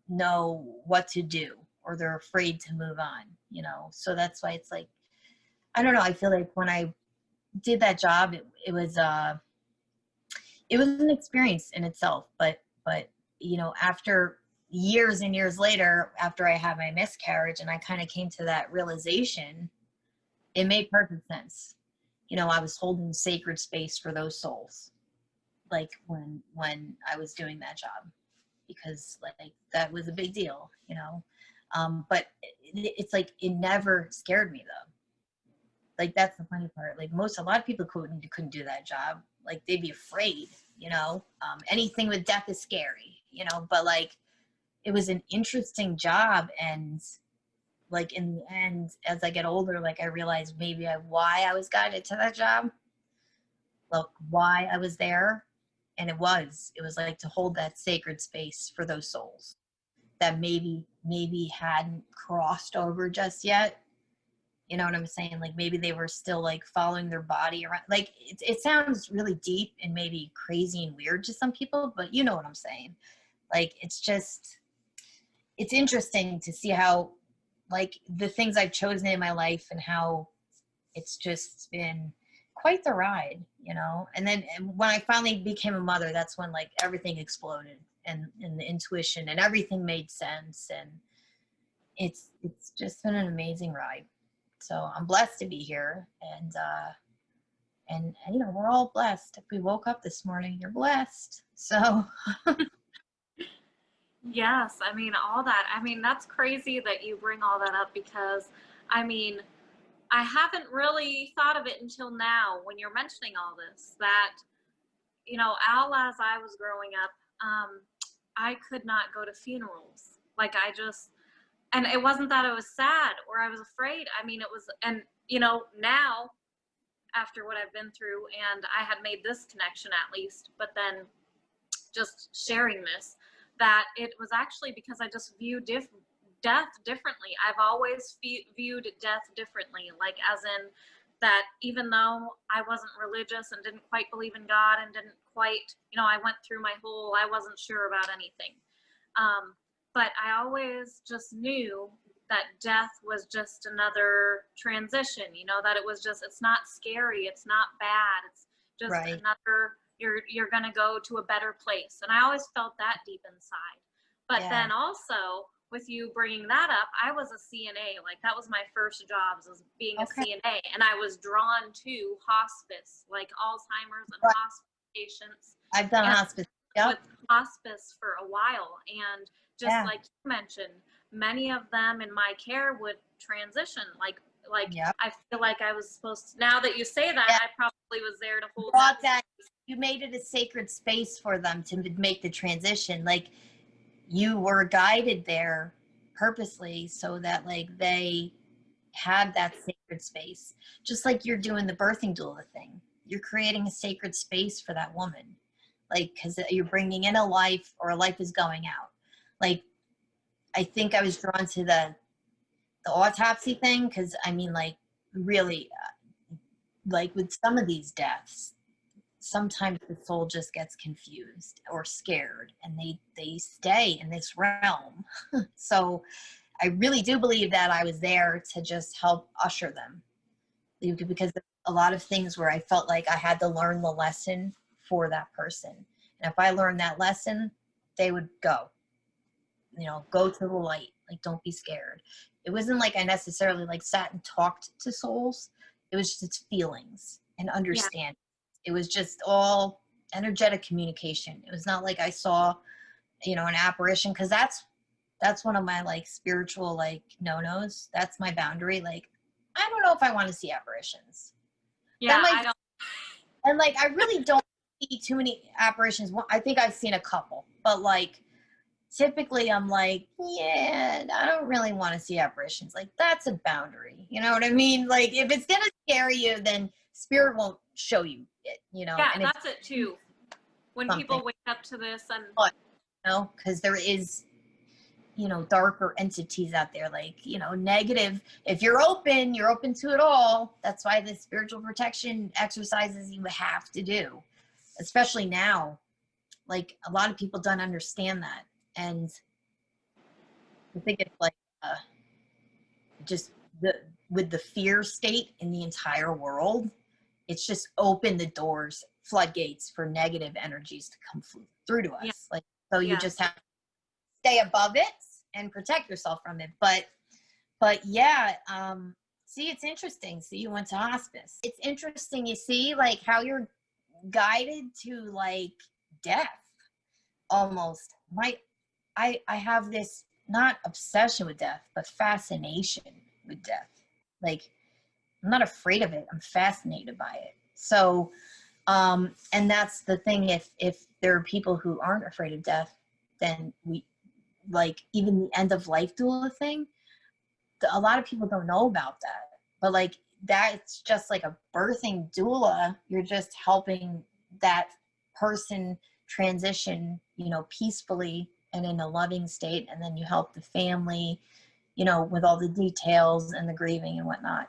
know what to do, or they're afraid to move on, you know? So that's why it's like, I don't know. I feel like when I did that job, it was an experience in itself, but, you know, after years and years later, after I had my miscarriage and I kind of came to that realization, it made perfect sense. You know, I was holding sacred space for those souls, like when I was doing that job, because like that was a big deal, you know. But it's like, it never scared me though. Like, that's the funny part. Like, a lot of people couldn't do that job. Like, they'd be afraid, you know. Anything with death is scary, you know. But like, it was an interesting job. And like, in the end, as I get older, like, I realized maybe why I was guided to that job, like why I was there. And it was like to hold that sacred space for those souls that maybe hadn't crossed over just yet. You know what I'm saying? Like, maybe they were still like following their body around. Like, it sounds really deep and maybe crazy and weird to some people, but you know what I'm saying? Like, it's interesting to see how, like, the things I've chosen in my life, and how it's just been quite the ride, you know? And then when I finally became a mother, that's when like everything exploded, and the intuition and everything made sense. And it's just been an amazing ride. So I'm blessed to be here. And you know, we're all blessed. If we woke up this morning, you're blessed. So Yes, I mean, all that. I mean, that's crazy that you bring all that up, because, I mean, I haven't really thought of it until now when you're mentioning all this, that, you know, as I was growing up, I could not go to funerals. Like, and it wasn't that I was sad or I was afraid. I mean, it was, and, you know, now, after what I've been through, and I had made this connection at least, but then just sharing this, that it was actually because I just view death differently. I've always viewed death differently, like as in that even though I wasn't religious and didn't quite believe in God and didn't quite, I went through my whole, I wasn't sure about anything. But I always just knew that death was just another transition, that it was just, it's not scary, it's not bad, it's just Right. another, you're going to go to a better place. And I always felt that deep inside. But then also with you bringing that up, I was a CNA, like that was my first job, was being a CNA, and I was drawn to hospice, like Alzheimer's and hospice patients. I've done hospice. With hospice for a while, and just like you mentioned, many of them in my care would transition. Like I feel like I was supposed to. Now that you say that, I probably was there to hold that. You made it a sacred space for them to make the transition. Like you were guided there purposely so that like they had that sacred space. Just like you're doing the birthing doula thing, you're creating a sacred space for that woman. Like, because you're bringing in a life, or a life is going out. Like, I think I was drawn to the autopsy thing because, I mean, like, really, like with some of these deaths, sometimes the soul just gets confused or scared, and they stay in this realm. So I really do believe that I was there to just help usher them, because a lot of things where I felt like I had to learn the lesson for that person. And if I learned that lesson, they would go to the light. Like, don't be scared. It wasn't like I necessarily like sat and talked to souls. It was just feelings and understanding. It was just all energetic communication. It was not like I saw, an apparition, because that's one of my like spiritual like no-nos. That's my boundary. Like, I don't know if I want to see apparitions. Yeah, I don't. And like, I really don't see too many apparitions. I think I've seen a couple, but like, typically I'm like, I don't really want to see apparitions. Like, that's a boundary. You know what I mean? Like, if it's going to scare you, then spirit won't show you it, Yeah, and that's it too. When people wake up to this and. Because there is, darker entities out there, like, negative. If you're open to it all. That's why the spiritual protection exercises you have to do, especially now. Like, a lot of people don't understand that. And I think it's like just with the fear state in the entire world, it's just opened the doors, floodgates for negative energies to come through to us. Yeah. Like, so you just have to stay above it and protect yourself from it. But yeah, see, it's interesting. So you went to hospice. It's interesting, you see, like how you're guided to like death almost. I have this not obsession with death, but fascination with death. Like, I'm not afraid of it. I'm fascinated by it. So, and that's the thing. If there are people who aren't afraid of death, then we, like, even the end of life doula thing, a lot of people don't know about that. But like, that's just like a birthing doula. You're just helping that person transition, peacefully and in a loving state. And then you help the family, with all the details and the grieving and whatnot,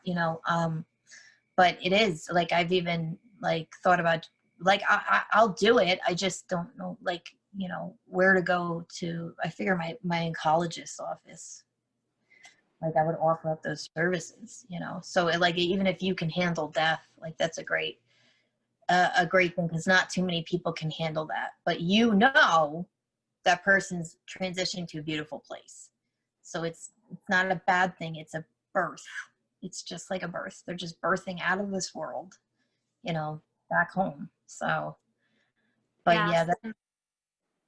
but it is like, I've even like thought about, like, I'll do it. I just don't know, like, where to go to. I figure my oncologist's office, like, I would offer up those services, so like, even if you can handle death, like, that's a great thing, because not too many people can handle that, but that person's transitioning to a beautiful place. So it's not a bad thing. It's a birth. It's just like a birth. They're just birthing out of this world, back home. So, but yes.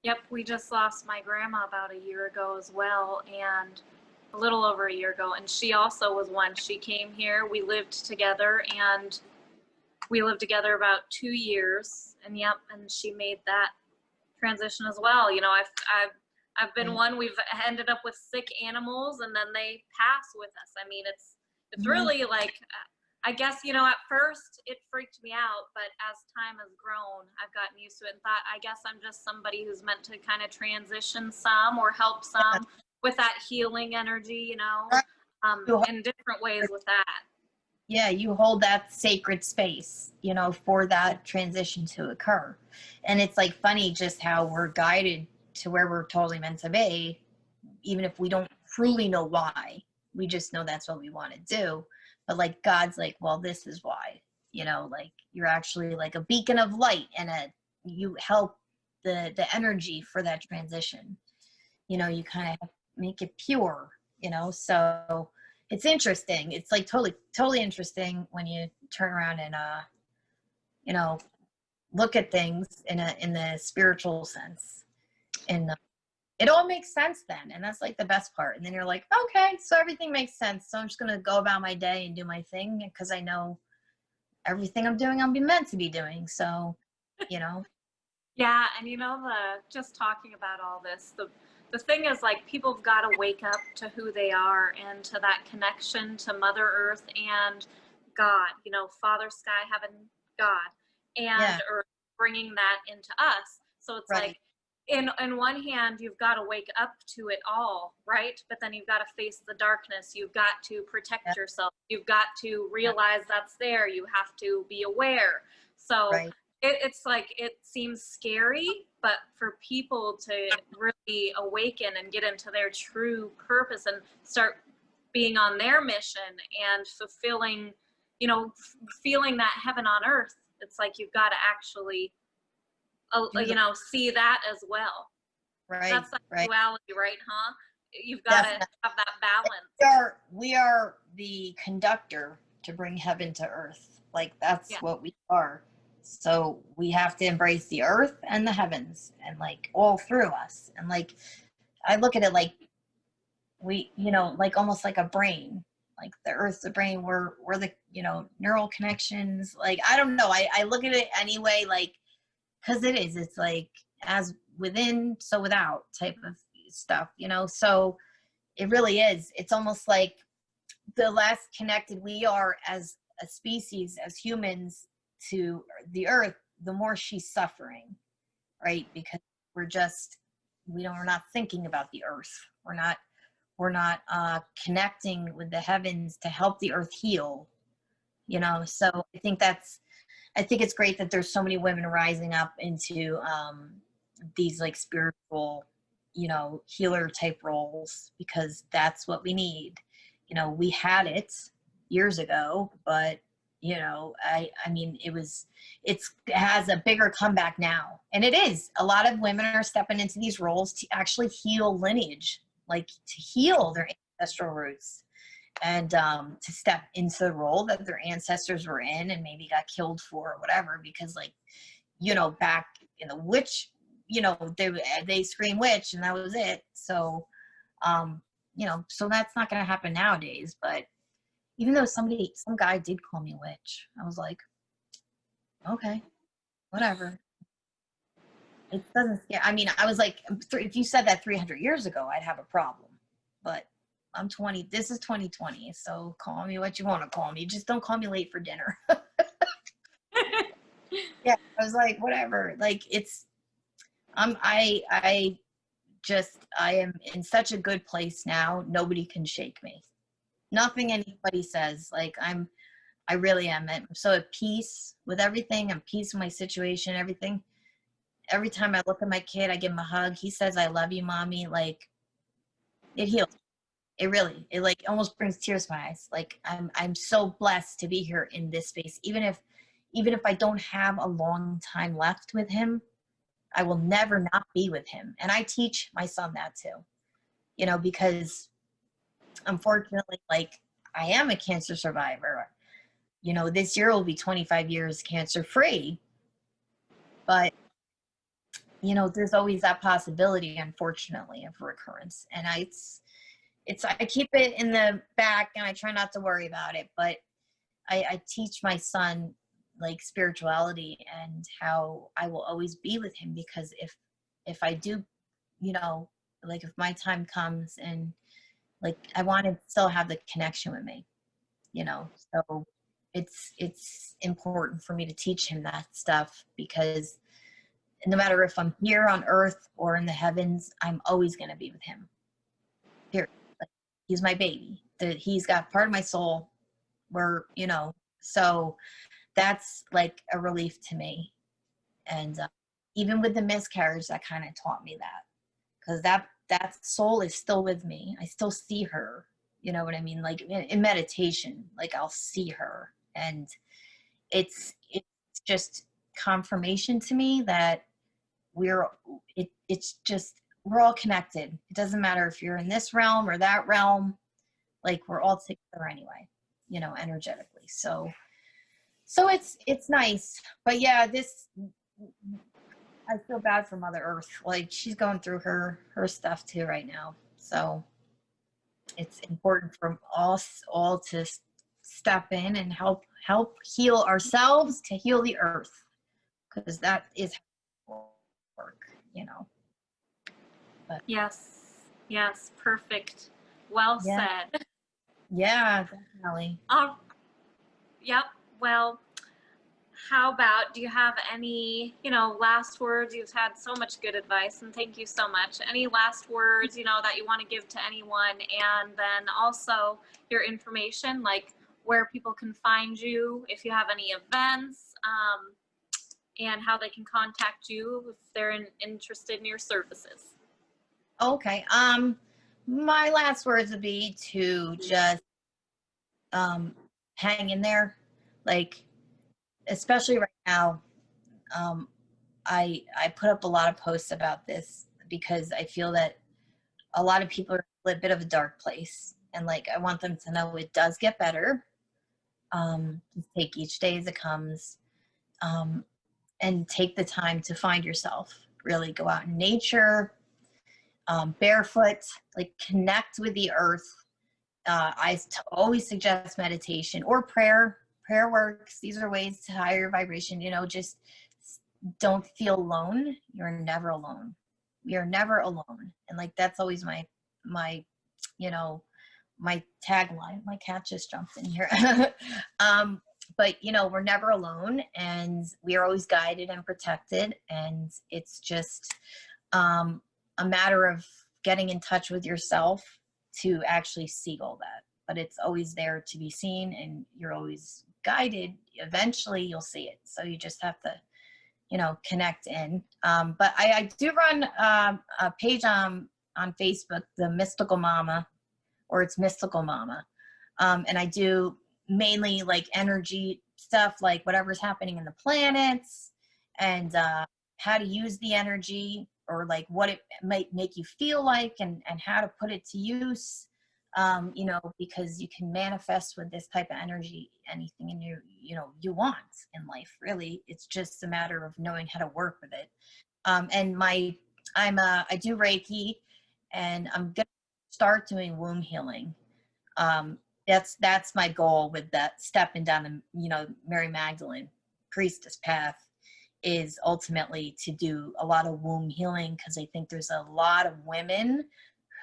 Yep, we just lost my grandma about a year ago as well, and a little over a year ago. And she also was one. She came here. We lived together, and we lived together about 2 years. And and she made that transition as well. I've been one. We've ended up with sick animals, and then they pass with us. I mean, it's really like I guess, you know, at first it freaked me out, but as time has grown, I've gotten used to it and thought, I guess I'm just somebody who's meant to kind of transition some or help some with that healing energy, you know, in different ways with that. Yeah, you hold that sacred space, you know, for that transition to occur. And it's like funny just how we're guided to where we're totally meant to be, even if we don't truly know why. We just know that's what we want to do. But like God's like, well, this is why, you know, like you're actually like a beacon of light and you help the energy for that transition. You know, you kind of make it pure, you know, so it's interesting. It's like totally interesting when you turn around and, you know, look at things in the spiritual sense. And it all makes sense then. And that's like the best part. And then you're like, okay, so everything makes sense. So I'm just going to go about my day and do my thing because I know everything I'm doing, I'll be meant to be doing. So, you know. Yeah, and you know, just talking about all this, the thing is, like, people have got to wake up to who they are and to that connection to Mother Earth and God, you know, Father Sky, Heaven, God, and Earth, bringing that into us. So it's Right. like, in one hand, you've got to wake up to it all, right? But then you've got to face the darkness. You've got to protect yourself. You've got to realize that's there. You have to be aware. So Right. it's like, it seems scary, but for people to really awaken and get into their true purpose and start being on their mission and fulfilling, you know, feeling that heaven on earth, it's like you've got to actually, you know, see that as well. Right. That's that Right. duality, right? Huh? You've got to have that balance. We are the conductor to bring heaven to earth. Like that's what we are. So we have to embrace the earth and the heavens and like all through us. And like, I look at it like we, you know, like almost like a brain, like the earth's the brain, we're the, you know, neural connections. Like, I don't know. I look at it anyway, like, cause it's like as within, so without type of stuff, you know? So it really is. It's almost like the less connected we are as a species, as humans to the earth, the more she's suffering, right? Because we're not thinking about the earth. We're not connecting with the heavens to help the earth heal, you know? So I think it's great that there's so many women rising up into these like spiritual, you know, healer type roles, because that's what we need. You know, we had it years ago, but you know, I mean, it has a bigger comeback now. And it is, a lot of women are stepping into these roles to actually heal lineage, like to heal their ancestral roots and to step into the role that their ancestors were in and maybe got killed for or whatever, because like, you know, back in the witch, you know, they scream witch and that was it. So, you know, so that's not going to happen nowadays. But even though some guy did call me witch, I was like, okay, whatever. It doesn't scare. I mean, I was like, if you said that 300 years ago, I'd have a problem. But I'm 20. This is 2020. So call me what you want to call me. Just don't call me late for dinner. Yeah, I was like, whatever. Like I am in such a good place now. Nobody can shake me. Nothing anybody says. Like I really am. I'm so at peace with everything. I'm at peace with my situation, everything. Every time I look at my kid, I give him a hug. He says, I love you, mommy. Like it heals. It like almost brings tears to my eyes. Like I'm so blessed to be here in this space. Even if I don't have a long time left with him, I will never not be with him. And I teach my son that too, you know, because unfortunately, like I am a cancer survivor. You know, this year will be 25 years cancer free, but you know, there's always that possibility, unfortunately, of recurrence. And I keep it in the back and I try not to worry about it, but I teach my son like spirituality and how I will always be with him, because if I do, you know, like if my time comes and like I want to still have the connection with me, you know. So it's important for me to teach him that stuff, because no matter if I'm here on earth or in the heavens, I'm always going to be with him. Period. Like, he's my baby. He's got part of my soul. So that's like a relief to me. And even with the miscarriage, that kind of taught me that, because that soul is still with me. I still see her. You know what I mean? Like in meditation, like I'll see her, and it's just confirmation to me that it's just, we're all connected. It doesn't matter if you're in this realm or that realm, like we're all together anyway, energetically. So it's nice. But yeah, I feel bad for Mother Earth. Like, she's going through her stuff too right now. So it's important for us all to step in and help heal ourselves to heal the earth, because that is work, But Yes, perfect. Well said. Yeah, definitely. Yep. Well, how about, do you have any, last words? You've had so much good advice, and thank you so much. Any last words, that you want to give to anyone? And then also your information, like where people can find you, if you have any events, and how they can contact you if they're interested in your services. Okay. My last words would be to just hang in there. Like, especially right now, I put up a lot of posts about this because I feel that a lot of people are in a bit of a dark place, and like, I want them to know it does get better. Just take each day as it comes, and take the time to find yourself. Really go out in nature, barefoot, like connect with the earth. I always suggest meditation or prayer. Prayer works. These are ways to higher your vibration. Just don't feel alone. You're never alone. You're never alone. And like, that's always my tagline. My cat just jumped in here. But we're never alone, and we are always guided and protected. And it's just a matter of getting in touch with yourself to actually see all that. But it's always there to be seen, and you're always guided. Eventually you'll see it. So you just have to, connect in. But I do run a page on Facebook, the Mystical Mama, or it's Mystical Mama. And I do mainly like energy stuff, like whatever's happening in the planets, and how to use the energy, or like what it might make you feel like, and how to put it to use. Because you can manifest with this type of energy anything in you want in life. Really, it's just a matter of knowing how to work with it. And I do Reiki, and I'm gonna start doing womb healing. That's my goal with that, stepping down the Mary Magdalene Priestess path, is ultimately to do a lot of womb healing, because I think there's a lot of women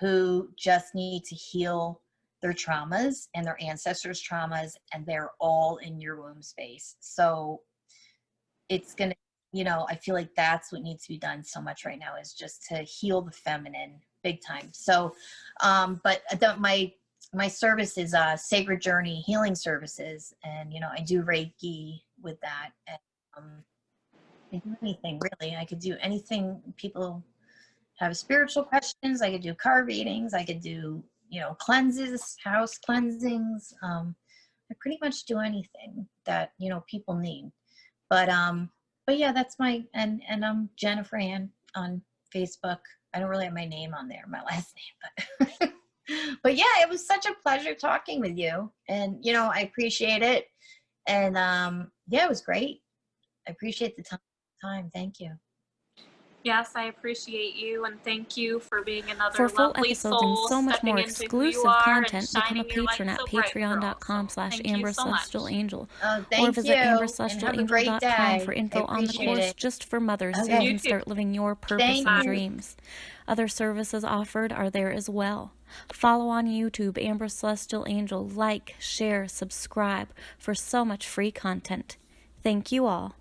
who just need to heal their traumas and their ancestors' traumas, and they're all in your womb space. So it's going to, I feel like that's what needs to be done so much right now, is just to heal the feminine big time. So, but my service is Sacred Journey Healing Services, and, I do Reiki with that. And I do anything, really. I could do anything people have spiritual questions. I could do card readings. I could do, cleanses, house cleansings. I pretty much do anything that, people need. But yeah, that's and I'm Jennifer Ann on Facebook. I don't really have my name on there, my last name, but but yeah, it was such a pleasure talking with you, and I appreciate it. And yeah, it was great. I appreciate the time. Thank you. Yes, I appreciate you, and thank you for being another For full lovely episodes soul, and so much stepping more into who exclusive you are content, and become a shining your light patron at so bright for all. patreon.com/Amber So much. Celestial Angel. Thank Or visit you. ambercelestialangel.com for info on the course it. just for mothers, so Okay. you can start living your purpose Thank and you. dreams. Other services offered are there as well. Follow on YouTube, Amber Celestial Angel. Like, share, subscribe for so much free content. Thank you all.